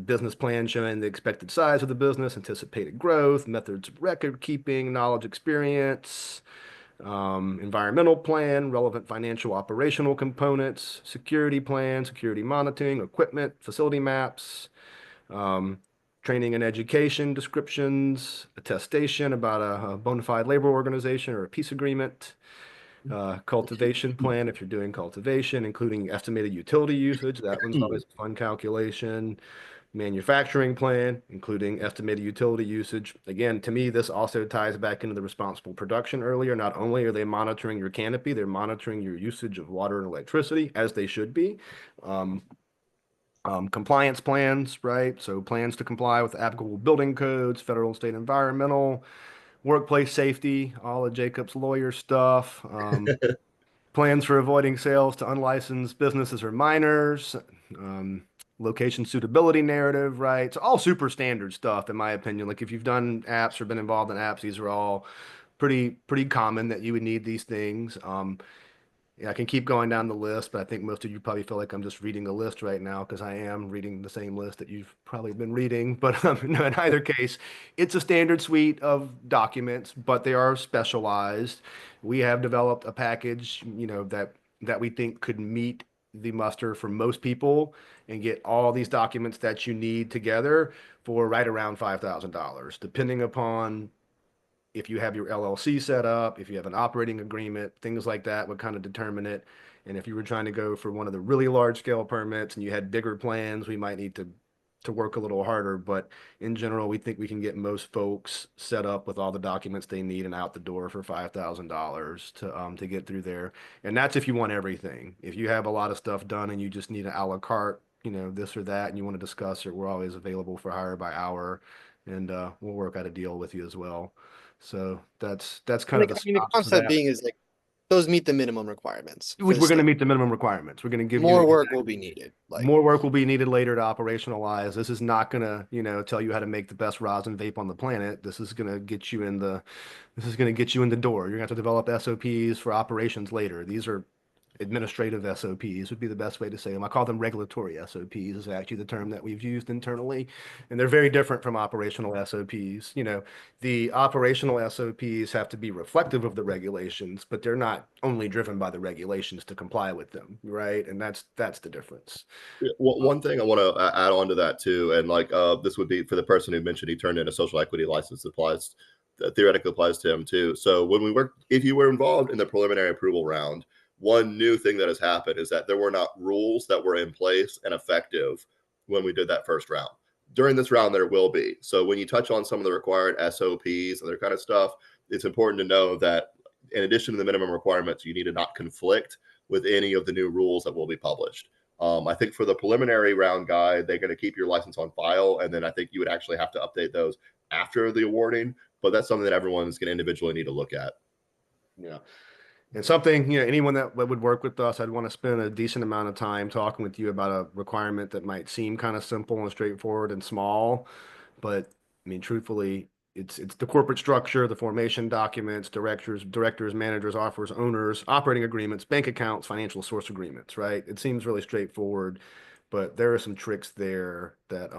business plan showing the expected size of the business, anticipated growth, methods of record keeping, knowledge, experience, environmental plan, relevant financial operational components, security plan, security monitoring, equipment, facility maps, um, training and education descriptions, attestation about a bona fide labor organization or a peace agreement, cultivation plan if you're doing cultivation, including estimated utility usage. That one's always a fun calculation. Manufacturing plan, including estimated utility usage. Again, to me, this also ties back into the responsible production earlier. Not only are they monitoring your canopy, they're monitoring your usage of water and electricity, as they should be. Compliance plans, right? So plans to comply with applicable building codes, federal and state environmental, workplace safety, all of Jacob's lawyer stuff. Plans for avoiding sales to unlicensed businesses or minors. Um, Location suitability narrative, right? It's all super standard stuff, in my opinion. Like if you've done apps or been involved in apps, these are all pretty common that you would need these things. Yeah, I can keep going down the list, but I think most of you probably feel like I'm just reading a list right now because I am reading the same list that you've probably been reading. But no, in either case, it's a standard suite of documents, but they are specialized. We have developed a package, that we think could meet the muster for most people and get all these documents that you need together for right around $5,000, depending upon if you have your LLC set up, if you have an operating agreement, things like that would kind of determine it. And if you were trying to go for one of the really large scale permits and you had bigger plans, we might need to work a little harder. But in general, we think we can get most folks set up with all the documents they need and out the door for $5,000 to get through there. And that's if you want everything. If you have a lot of stuff done and you just need an a la carte, this or that, and you want to discuss it, we're always available for hire by hour, and we'll work out a deal with you as well. So that's kind of Like, the I mean, the stops for concept that. being is like those meet the minimum requirements for We're the going to state. meet the minimum requirements. We're going to give you More work will be needed. Like, more work will be needed later to operationalize. This is not going to, tell you how to make the best rosin vape on the planet. This is going to get you in the door. You're going to have to develop SOPs for operations later. These are administrative SOPs would be the best way to say them. I call them regulatory SOPs is actually the term that we've used internally. And they're very different from operational SOPs. The operational SOPs have to be reflective of the regulations, but they're not only driven by the regulations to comply with them, right? And that's the difference. Yeah, one thing I want to add on to that too, and like this would be for the person who mentioned he turned in a social equity license, applies theoretically applies to him too. So when we were, if you were involved in the preliminary approval round, one new thing that has happened is that there were not rules that were in place and effective when we did that first round. During this round, there will be. So when you touch on some of the required SOPs and other kind of stuff, it's important to know that in addition to the minimum requirements, you need to not conflict with any of the new rules that will be published. I think for the preliminary round guide, they're going to keep your license on file, and then I think you would actually have to update those after the awarding. But that's something that everyone's going to individually need to look at. Yeah. And something, anyone that would work with us, I'd want to spend a decent amount of time talking with you about a requirement that might seem kind of simple and straightforward and small. But I mean, truthfully, it's the corporate structure, the formation documents, directors, managers, offers, owners, operating agreements, bank accounts, financial source agreements, right? It seems really straightforward, but there are some tricks there that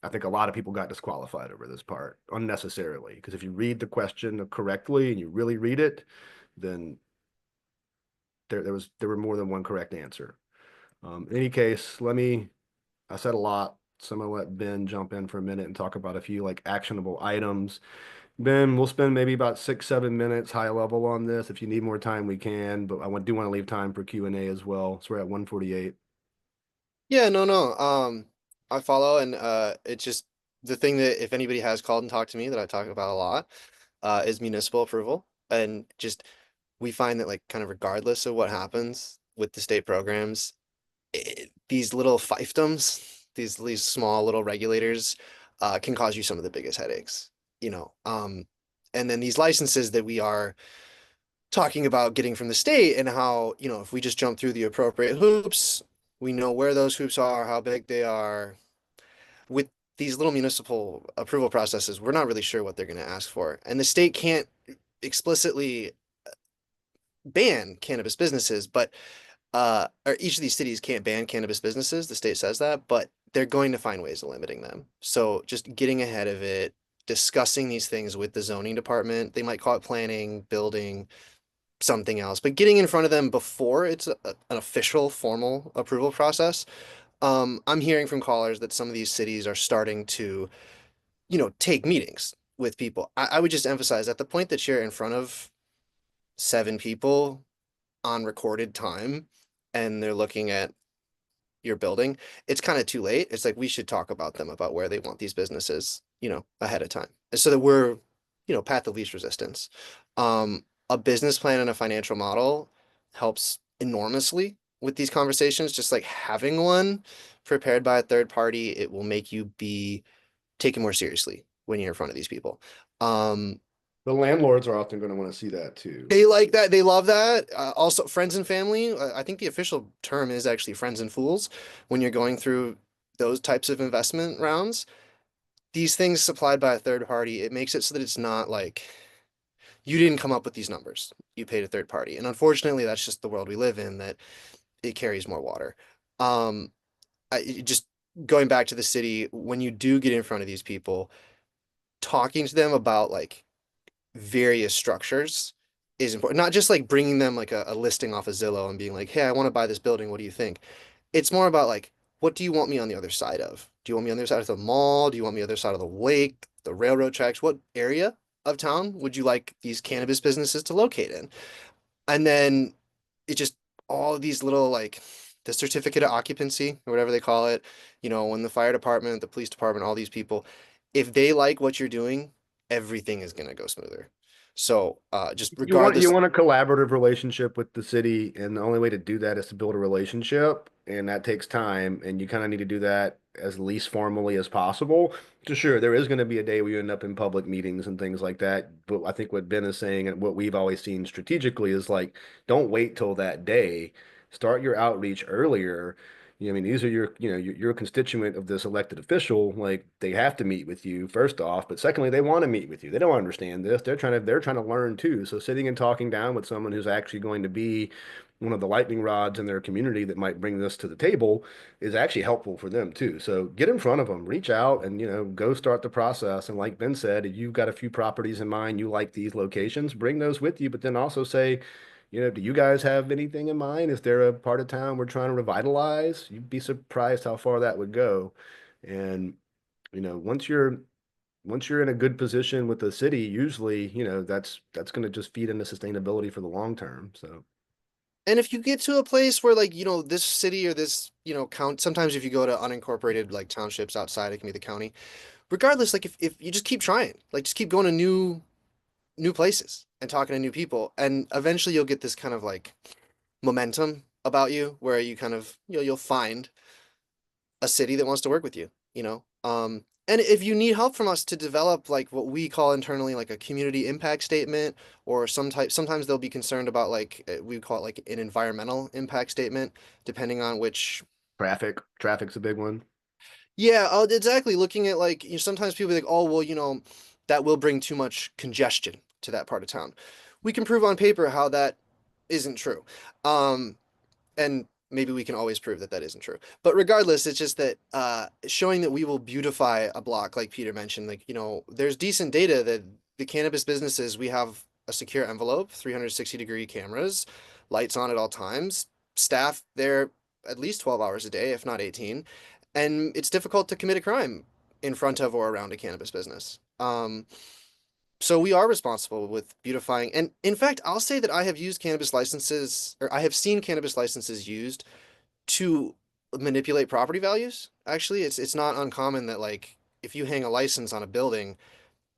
I think a lot of people got disqualified over this part unnecessarily. Because if you read the question correctly and you really read it, then there were more than one correct answer. In any case, I said a lot, so I'm gonna let Ben jump in for a minute and talk about a few like actionable items. Ben, we'll spend maybe about 6, 7 minutes high level on this. If you need more time, we can, but do want to leave time for Q&A as well. So we're at 1:48. Yeah, no. I follow, and it's just the thing that if anybody has called and talked to me that I talk about a lot, is municipal approval. And just we find that like kind of regardless of what happens with the state programs, these little fiefdoms, these small little regulators, can cause you some of the biggest headaches, you know. And then these licenses that we are talking about getting from the state and how, if we just jump through the appropriate hoops, we know where those hoops are, how big they are. With these little municipal approval processes, we're not really sure what they're going to ask for. And the state can't explicitly ban cannabis businesses, but or each of these cities can't ban cannabis businesses. The state says that, but they're going to find ways of limiting them. So just getting ahead of it, discussing these things with the zoning department, they might call it planning, building, something else, but getting in front of them before it's an official formal approval process. I'm hearing from callers that some of these cities are starting to, take meetings with people. I would just emphasize at the point that you're in front of 7 people on recorded time and they're looking at your building, it's kind of too late. It's like we should talk about them about where they want these businesses, ahead of time. So that we're, path of least resistance. A business plan and a financial model helps enormously with these conversations. Just like having one prepared by a third party, it will make you be taken more seriously when you're in front of these people. The landlords are often going to want to see that too. They like that. They love that. Also, friends and family. I think the official term is actually friends and fools when you're going through those types of investment rounds. These things supplied by a third party, it makes it so that it's not like you didn't come up with these numbers. You paid a third party. And unfortunately, that's just the world we live in, that it carries more water. Just going back to the city, when you do get in front of these people, talking to them about like various structures is important. Not just like bringing them like a listing off of Zillow and being like, hey, I want to buy this building. What do you think? It's more about like, what do you want me on the other side of? Do you want me on the other side of the mall? Do you want me on the other side of the lake, the railroad tracks? What area of town would you like these cannabis businesses to locate in? And then it just all these little like the certificate of occupancy or whatever they call it, when the fire department, the police department, all these people, if they like what you're doing, everything is going to go smoother. So just You regardless. want a collaborative relationship with the city, and the only way to do that is to build a relationship, and that takes time, and you kind of need to do that as least formally as possible. So sure, there is going to be a day where you end up in public meetings and things like that, but I think what Ben is saying and what we've always seen strategically is like, don't wait till that day. Start your outreach earlier. I mean, these are your constituent of this elected official. Like they have to meet with you first off, but secondly, they want to meet with you. They don't understand this. They're trying to learn too. So sitting and talking down with someone who's actually going to be one of the lightning rods in their community that might bring this to the table is actually helpful for them too. So get in front of them, reach out, and go start the process. And like Ben said, if you've got a few properties in mind, you like these locations, bring those with you, but then also say, do you guys have anything in mind? Is there a part of town we're trying to revitalize? You'd be surprised how far that would go. And, once you're in a good position with the city, usually, that's going to just feed into sustainability for the long term. So And if you get to a place where like, this city or this, sometimes if you go to unincorporated like townships outside, it can be the county. Regardless, like if you just keep trying, like just keep going to new places and talking to new people, and eventually you'll get this kind of like momentum about you where you kind of, you'll find a city that wants to work with you. And if you need help from us to develop like what we call internally like a community impact statement or sometimes they'll be concerned about like we call it like an environmental impact statement, depending on which. traffic's a big one. Yeah, exactly. Looking at like, sometimes people be like, oh, well, that will bring too much congestion to that part of town. We can prove on paper how that isn't true. And maybe we can always prove that that isn't true. But regardless, it's just that showing that we will beautify a block, like Peter mentioned, like, there's decent data that the cannabis businesses, we have a secure envelope, 360-degree cameras, lights on at all times, staff there at least 12 hours a day, if not 18. And it's difficult to commit a crime in front of or around a cannabis business. So we are responsible with beautifying. And in fact, I'll say that I have used cannabis licenses, or I have seen cannabis licenses used to manipulate property values. Actually, it's not uncommon that, like, if you hang a license on a building,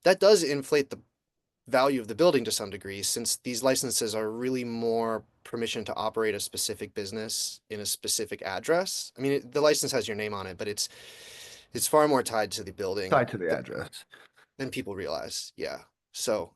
that does inflate the value of the building to some degree, since these licenses are really more permission to operate a specific business in a specific address. I mean, the license has your name on it, but it's far more tied to the building Tied to the address. than people realize. Yeah. So,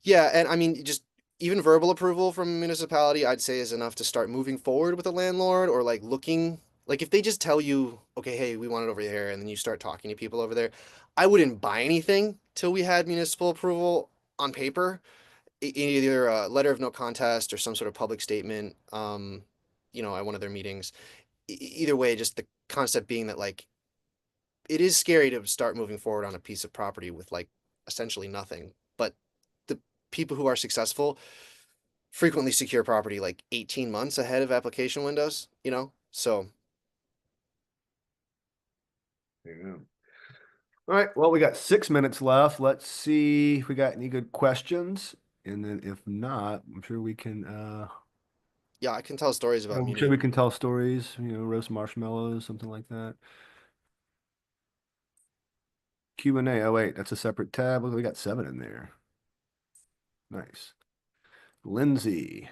yeah, and I mean, just even verbal approval from a municipality, I'd say is enough to start moving forward with a landlord, or like looking, like if they just tell you, okay, hey, we want it over here, and then you start talking to people over there, I wouldn't buy anything till we had municipal approval on paper, either a letter of no contest or some sort of public statement, at one of their meetings. Either way, just the concept being that, like, it is scary to start moving forward on a piece of property with like essentially nothing. But the people who are successful frequently secure property like 18 months ahead of application windows, So Yeah. All right. Well, we got 6 minutes left. Let's see if we got any good questions. And then if not, I'm sure we can yeah, I can tell stories about I'm sure we can tell stories, roast marshmallows, something like that. Q&A. Oh wait, that's a separate tab. Look, we got 7 in there. Nice. Lindsay.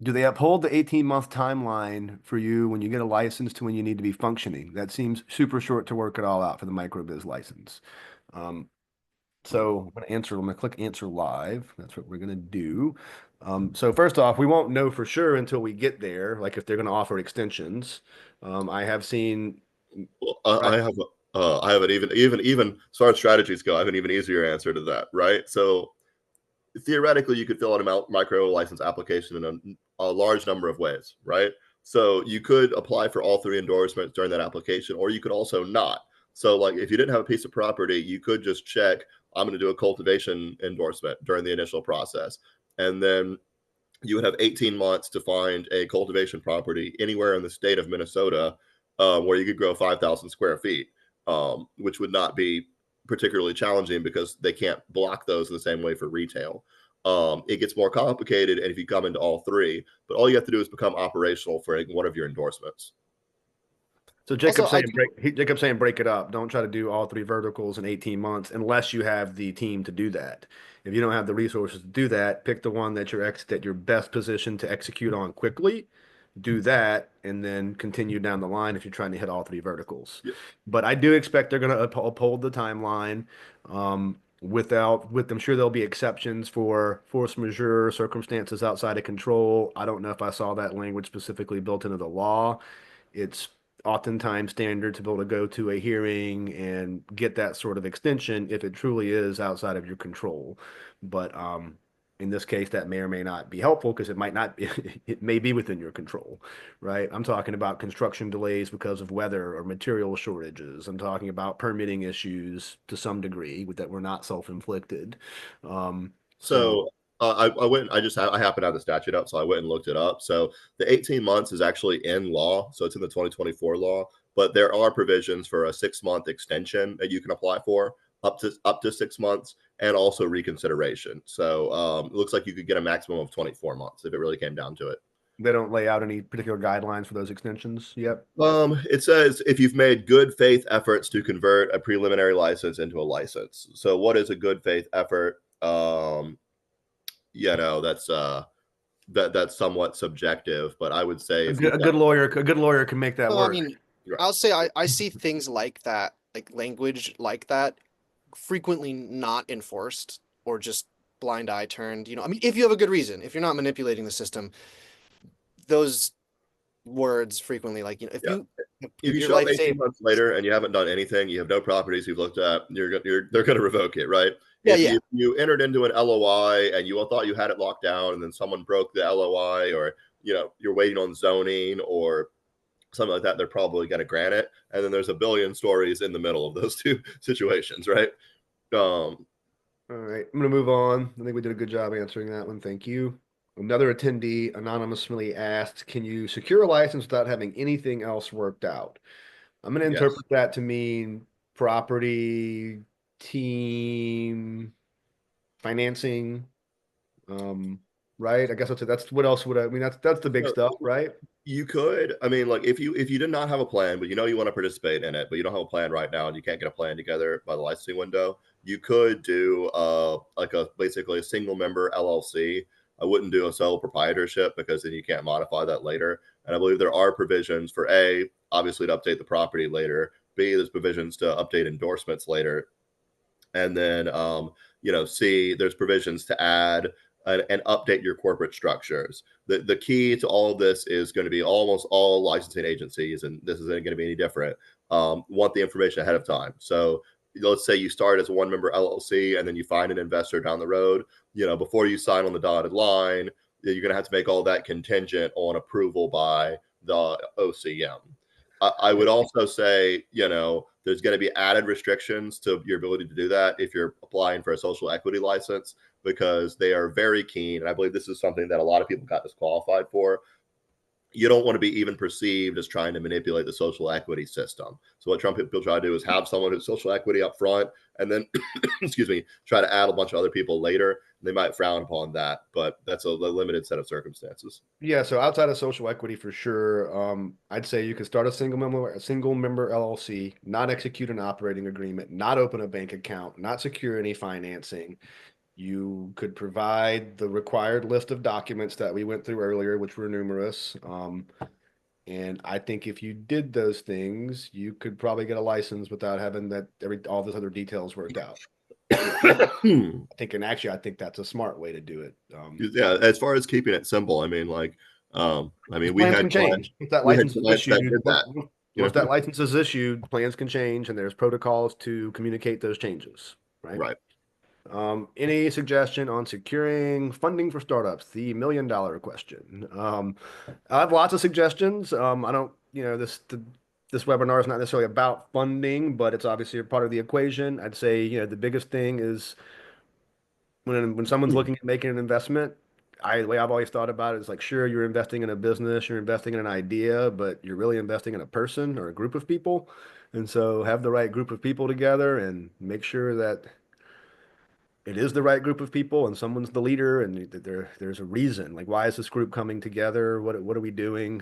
Do they uphold the 18-month timeline for you when you get a license to when you need to be functioning? That seems super short to work it all out for the microbiz license. So I'm going to click answer live. That's what we're going to do. So first off, we won't know for sure until we get there, like if they're going to offer extensions. I have seen. Well, Right. I have an even as far as strategies go, I have an even easier answer to that, right? So theoretically, you could fill out a micro license application in a large number of ways, right? So you could apply for all 3 endorsements during that application, or you could also not. So, like, if you didn't have a piece of property, you could just check, I'm going to do a cultivation endorsement during the initial process. And then you would have 18 months to find a cultivation property anywhere in the state of Minnesota where you could grow 5,000 square feet, which would not be particularly challenging because they can't block those in the same way for retail. It gets more complicated, and if you come into all 3, but all you have to do is become operational for one of your endorsements. So Also, Jacob's saying break it up. Don't try to do all 3 verticals in 18 months unless you have the team to do that. If you don't have the resources to do that, pick the one that you're best positioned to execute on quickly. Do that and then continue down the line if you're trying to hit all 3 verticals. Yep. But I do expect they're going to uphold the timeline. I'm sure there'll be exceptions for force majeure circumstances outside of control. I don't know if I saw that language specifically built into the law. It's oftentimes standard to be able to go to a hearing and get that sort of extension if it truly is outside of your control. But in this case, that may or may not be helpful because it might not be, it may be within your control, right? I'm talking about construction delays because of weather or material shortages. I'm talking about permitting issues to some degree that were not self-inflicted. So So I happen to have the statute up, so I went and looked it up. So the 18 months is actually in law, so it's in the 2024 law, but there are provisions for a 6-month extension that you can apply for up to 6 months, and also reconsideration. So it looks like you could get a maximum of 24 months if it really came down to it. they don't lay out any particular guidelines for those extensions yet. It says if you've made good faith efforts to convert a preliminary license into a license. So what is a good faith effort? That's somewhat subjective, but I would say if you've got A good lawyer can make that well, I work. mean, right. I'll say I see things like that, like language like that, frequently not enforced or just blind eye turned. I mean, if you have a good reason, if you're not manipulating the system, those words frequently, like, if Yeah. you if you Your show up life 18 saved. months later and you haven't done anything, you have no properties you've looked at, they're going to revoke it, right? Yeah, If yeah. you entered into an LOI and you thought you had it locked down, and then someone broke the LOI, or you're waiting on zoning or something like that, they're probably going to grant it. And then there's a billion stories in the middle of those two situations, right? All right, I'm gonna move on. I think we did a good job answering that one. Thank you. Another attendee anonymously asked, "Can you secure a license without having anything else worked out?" I'm gonna Yes. interpret that to mean property, team, financing. Right? I guess that's what else would I mean? That's the big So stuff, right? you could, I mean, like if you did not have a plan, but you want to participate in it, but you don't have a plan right now, and you can't get a plan together by the licensing window, you could do like basically a single member LLC. I wouldn't do a sole proprietorship, because then you can't modify that later. And I believe there are provisions for obviously to update the property later. B, there's provisions to update endorsements later. And then C, there's provisions to add and update your corporate structures. The key to all of this is going to be almost all licensing agencies, and this isn't going to be any different, want the information ahead of time. So let's say you start as a one member LLC, and then you find an investor down the road, before you sign on the dotted line, you're going to have to make all that contingent on approval by the OCM. I would also say, there's going to be added restrictions to your ability to do that if you're applying for a social equity license, because they are very keen. And I believe this is something that a lot of people got disqualified for. You don't want to be even perceived as trying to manipulate the social equity system. So what Trump people try to do is have someone who's social equity up front, and then, excuse me, try to add a bunch of other people later. They might frown upon that, but that's a limited set of circumstances. Yeah, so outside of social equity for sure, I'd say you could start a single member LLC, not execute an operating agreement, not open a bank account, not secure any financing. You could provide the required list of documents that we went through earlier, which were numerous. And I think if you did those things, you could probably get a license without having all those other details worked out. I think that's a smart way to do it. Yeah, as far as keeping it simple, I mean, like, we Plans had can change. If that we had license is clients that issued, did that. once that license is issued, plans can change, and there's protocols to communicate those changes, right? Right. Any suggestion on securing funding for startups? The $1 million question. I have lots of suggestions. I don't, this webinar is not necessarily about funding, but it's obviously a part of the equation. I'd say, the biggest thing is when someone's looking at making an investment, the way I've always thought about it is like, sure, you're investing in a business, you're investing in an idea, but you're really investing in a person or a group of people. And so have the right group of people together and make sure that it is the right group of people and someone's the leader and there's a reason. Like, why is this group coming together? What are we doing?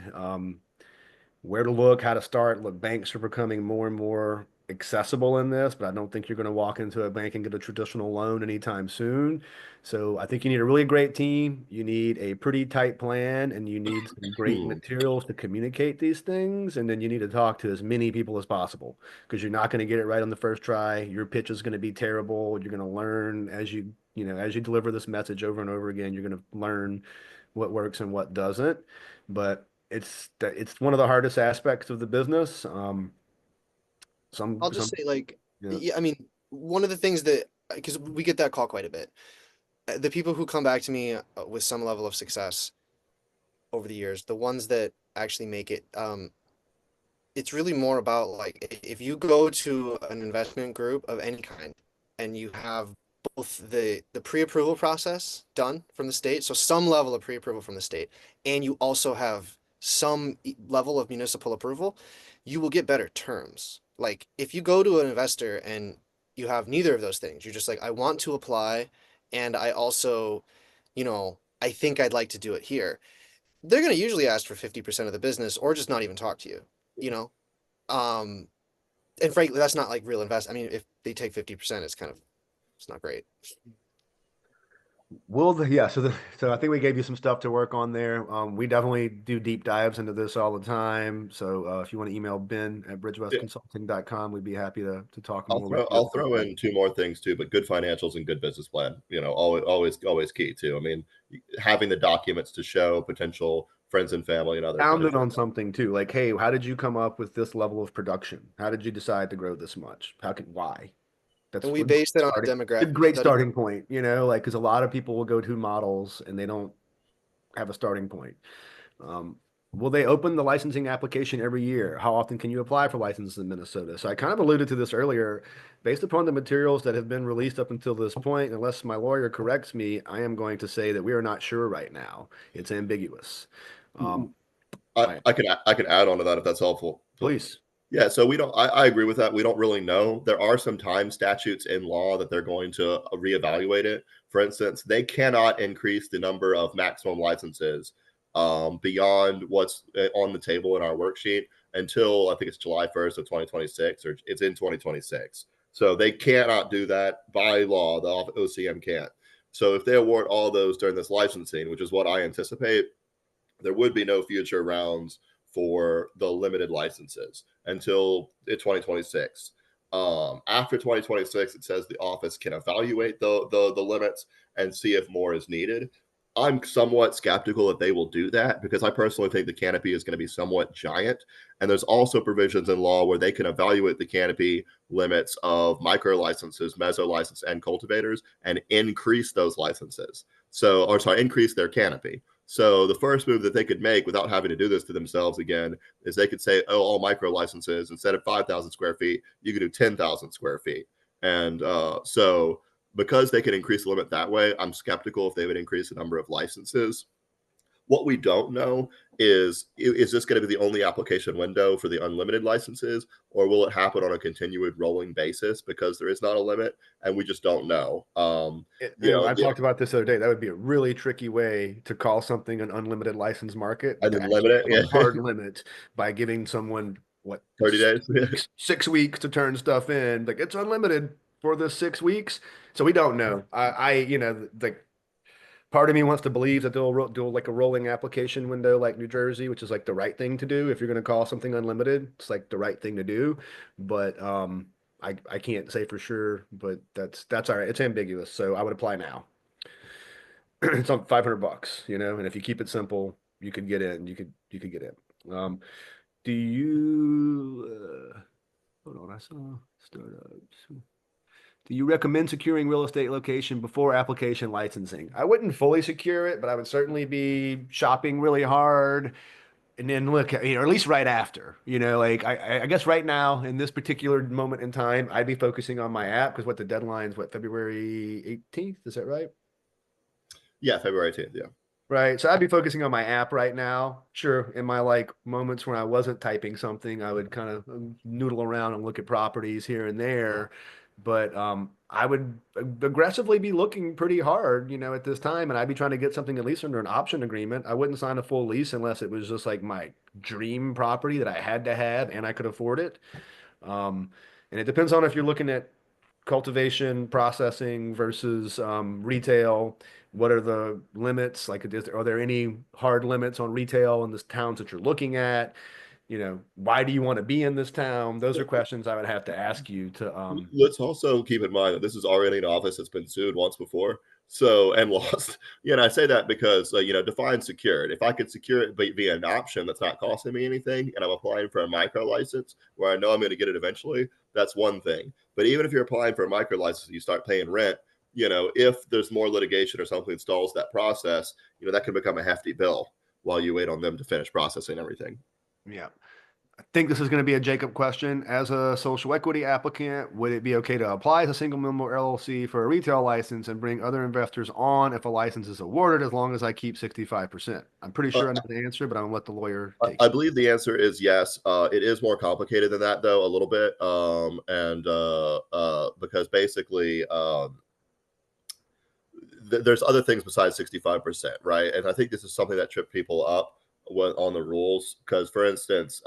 Where to look, how to start. Look, banks are becoming more and more accessible in this, but I don't think you're going to walk into a bank and get a traditional loan anytime soon. So I think you need a really great team. You need a pretty tight plan, and you need some great materials to communicate these things. And then you need to talk to as many people as possible, because you're not going to get it right on the first try. Your pitch is going to be terrible. You're going to learn as you deliver this message over and over again, you're going to learn what works and what doesn't. But it's one of the hardest aspects of the business. I'll just say, like, Yeah. yeah, I mean, one of the things that, because we get that call quite a bit, the people who come back to me with some level of success over the years, the ones that actually make it, it's really more about, like, if you go to an investment group of any kind and you have both the pre-approval process done from the state, so some level of pre-approval from the state, and you also have some level of municipal approval, you will get better terms. Like, if you go to an investor and you have neither of those things, you're just like, I want to apply, and I also, I think I'd like to do it here. They're going to usually ask for 50% of the business or just not even talk to you, you know? Um, and frankly, that's not like real invest. I mean, if they take 50%, it's not great. Yeah, so I think we gave you some stuff to work on there. We definitely do deep dives into this all the time. So if you want to email Ben at bridgewestconsulting.com, we'd be happy to talk more with you. I'll throw in two more things too, but good financials and good business plan, always key too. I mean, having the documents to show potential friends and family and other Founded things. on something too. Like, hey, how did you come up with this level of production? How did you decide to grow this much? Why? That's And we a based it on a starting, a demographic great study. starting point, you know, like, because a lot of people will go to models and they don't have a starting point. Um, will they open the licensing application every year? How often can you apply for licenses in Minnesota? So I kind of alluded to this earlier. Based upon the materials that have been released up until this point, unless my lawyer corrects me, I am going to say that we are not sure right now. It's ambiguous. Um, I can add on to that if that's helpful. please. Yeah, so we don't. I agree with that. We don't really know. There are some time statutes in law that they're going to reevaluate it. For instance, they cannot increase the number of maximum licenses beyond what's on the table in our worksheet until I think it's July 1st of 2026, or it's in 2026. So they cannot do that by law. The OCM can't. So if they award all those during this licensing, which is what I anticipate, there would be no future rounds for the limited licenses until 2026. After 2026, it says the office can evaluate the limits and see if more is needed. I'm somewhat skeptical that they will do that because I personally think the canopy is going to be somewhat giant. And there's also provisions in law where they can evaluate the canopy limits of micro licenses, meso license, and cultivators and increase those licenses. So, or sorry, increase their canopy. So the first move that they could make without having to do this to themselves again is they could say, oh, all micro licenses, instead of 5,000 square feet, you could do 10,000 square feet. And so because they can increase the limit that way, I'm skeptical if they would increase the number of licenses. What we don't know is this going to be the only application window for the unlimited licenses, or will it happen on a continued rolling basis because there is not a limit and we just don't know. I talked about this the other day. That would be a really tricky way to call something an unlimited license market, And to then limit actually it, have a yeah. hard limit by giving someone what 30 days. 6 weeks to turn stuff in. Like it's unlimited for the 6 weeks. So we don't know. Like part of me wants to believe that they'll do like a rolling application window like New Jersey, which is like the right thing to do. If you're going to call something unlimited, it's like the right thing to do. But I can't say for sure, but that's all right. It's ambiguous. So I would apply now. It's on $500, you know, and if you keep it simple, you could get in. You could get in. Do you hold on, I saw startups. Do you recommend securing real estate location before application licensing? I wouldn't fully secure it, but I would certainly be shopping really hard and then look at, or at least right after, like I guess right now in this particular moment in time, I'd be focusing on my app because the deadline's February 18th? Is that right? Yeah, February 18th. Yeah. Right. So I'd be focusing on my app right now. Sure. In my like moments when I wasn't typing something, I would kind of noodle around and look at properties here and there. But I would aggressively be looking pretty hard, at this time, and I'd be trying to get something at least under an option agreement. I wouldn't sign a full lease unless it was just like my dream property that I had to have and I could afford it. Um, and it depends on if you're looking at cultivation, processing versus retail. What are the limits? Like, are there any hard limits on retail in the towns that you're looking at? Why do you want to be in this town? Those are questions I would have to ask you to. Let's also keep in mind that this is already an office that's been sued once before, so and lost. And I say that because define secured. If I could secure it via an option that's not costing me anything, and I'm applying for a micro license where I know I'm going to get it eventually, that's one thing. But even if you're applying for a micro license and you start paying rent, if there's more litigation or something that stalls that process, that can become a hefty bill while you wait on them to finish processing everything. Yeah. I think this is going to be a Jacob question. As a social equity applicant, would it be okay to apply as a single member LLC for a retail license and bring other investors on if a license is awarded, as long as I keep 65%? I'm pretty sure I know the answer, but I'm going to let the lawyer take I it. believe the answer is yes. It is more complicated than that, though, a little bit. Because basically, there's other things besides 65%, right? And I think this is something that tripped people up on the rules because, for instance,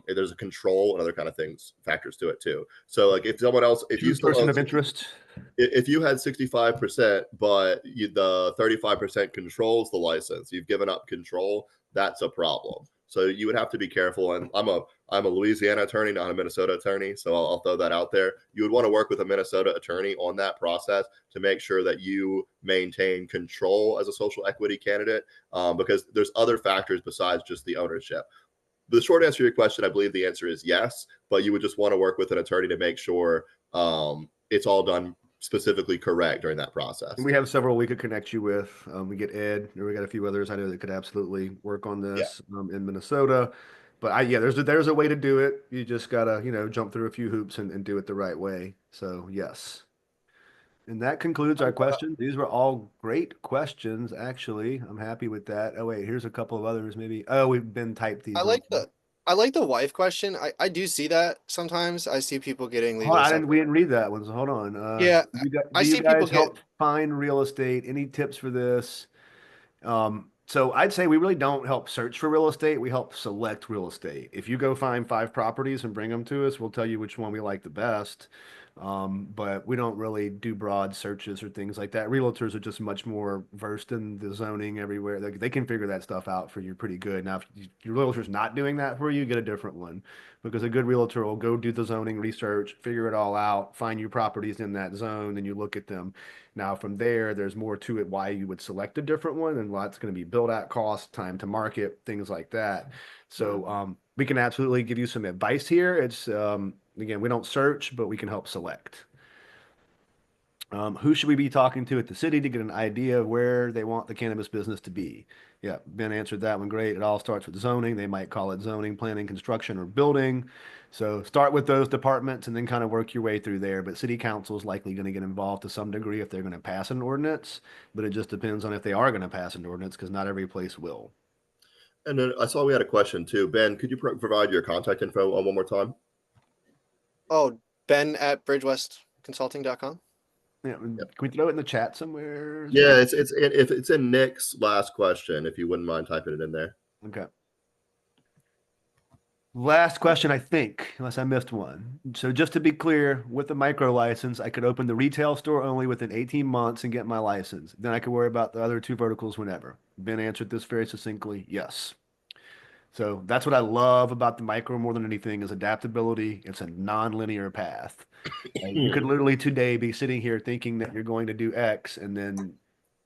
there's a control and other kind of things factors to it too. So like if someone else, if you still person own, of interest, if you had 65%, but the 35% controls the license, you've given up control, that's a problem. So you would have to be careful. And I'm a Louisiana attorney, not a Minnesota attorney, so I'll throw that out there. You would want to work with a Minnesota attorney on that process to make sure that you maintain control as a social equity candidate, because there's other factors besides just the ownership. The short answer to your question, I believe the answer is yes, but you would just want to work with an attorney to make sure it's all done specifically correct during that process. And we have several we could connect you with. We get Ed, or we got a few others I know that could absolutely work on Yeah. this in Minnesota. But yeah, there's a way to do it. You just gotta, jump through a few hoops and do it the right way. So yes. And that concludes our questions. These were all great questions, actually. I'm happy with that. Oh wait, here's a couple of others maybe. Oh, we've been typed these I real like quick. I like the wife question. I do see that sometimes. I see people getting Hold legal on, stuff. we didn't read that one, so hold on. Yeah, Do I you see people guys get. help find real estate? Any tips for this? So I'd say we really don't help search for real estate. We help select real estate. If you go find 5 properties and bring them to us, we'll tell you which one we like the best. But we don't really do broad searches or things like that. Realtors are just much more versed in the zoning everywhere. They can figure that stuff out for you pretty good. Now, if your realtor's not doing that for you, get a different one because a good realtor will go do the zoning research, figure it all out, find you properties in that zone, and you look at them. Now, from there, there's more to it why you would select a different one and what's going to be build out cost, time to market, things like that. So we can absolutely give you some advice here. It's again, we don't search, but we can help select. Who should we be talking to at the city to get an idea of where they want the cannabis business to be? Yeah, Ben answered that one great. It all starts with zoning. They might call it zoning, planning, construction, or building. So start with those departments and then kind of work your way through there. But city council is likely going to get involved to some degree if they're going to pass an ordinance. But it just depends on if they are going to pass an ordinance because not every place will. And then I saw we had a question too. Ben, could you provide your contact info one more time? Oh, Ben at bridgewestconsulting.com. Yeah, can we throw it in the chat somewhere? Yeah, if it's in Nick's last question, if you wouldn't mind typing it in there. Okay. Last question, I think, unless I missed one. So just to be clear, with the micro license, I could open the retail store only within 18 months and get my license. Then I could worry about the other 2 verticals whenever. Ben answered this very succinctly, yes. So that's what I love about the micro more than anything is adaptability. It's a non-linear path. You could literally today be sitting here thinking that you're going to do X, and then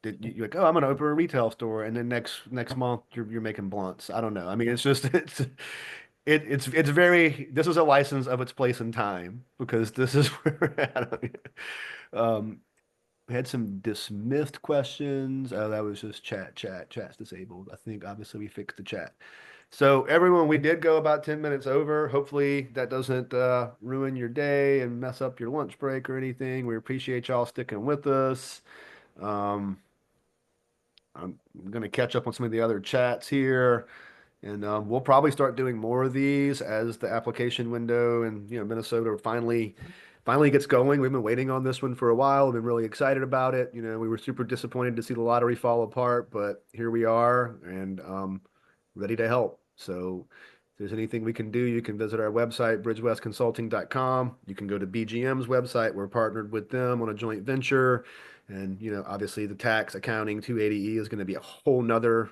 you're like, oh, I'm going to open a retail store, and then next month you're making blunts. I don't know. I mean, it's just it's very. This is a license of its place and time because this is where we're at. We had some dismissed questions. Oh, that was just chat's disabled. I think obviously we fixed the chat. So everyone, we did go about 10 minutes over. Hopefully that doesn't ruin your day and mess up your lunch break or anything. We appreciate y'all sticking with us. Um, I'm going to catch up on some of the other chats here. And we'll probably start doing more of these as the application window and Minnesota finally gets going. We've been waiting on this one for a while. We've been really excited about it. We were super disappointed to see the lottery fall apart, but here we are and ready to help. So if there's anything we can do, you can visit our website, bridgewestconsulting.com. You can go to BGM's website. We're partnered with them on a joint venture. And, obviously the tax accounting 280E is going to be a whole nother,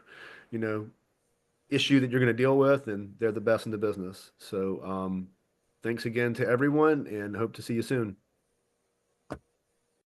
issue that you're going to deal with, and they're the best in the business. So thanks again to everyone and hope to see you soon.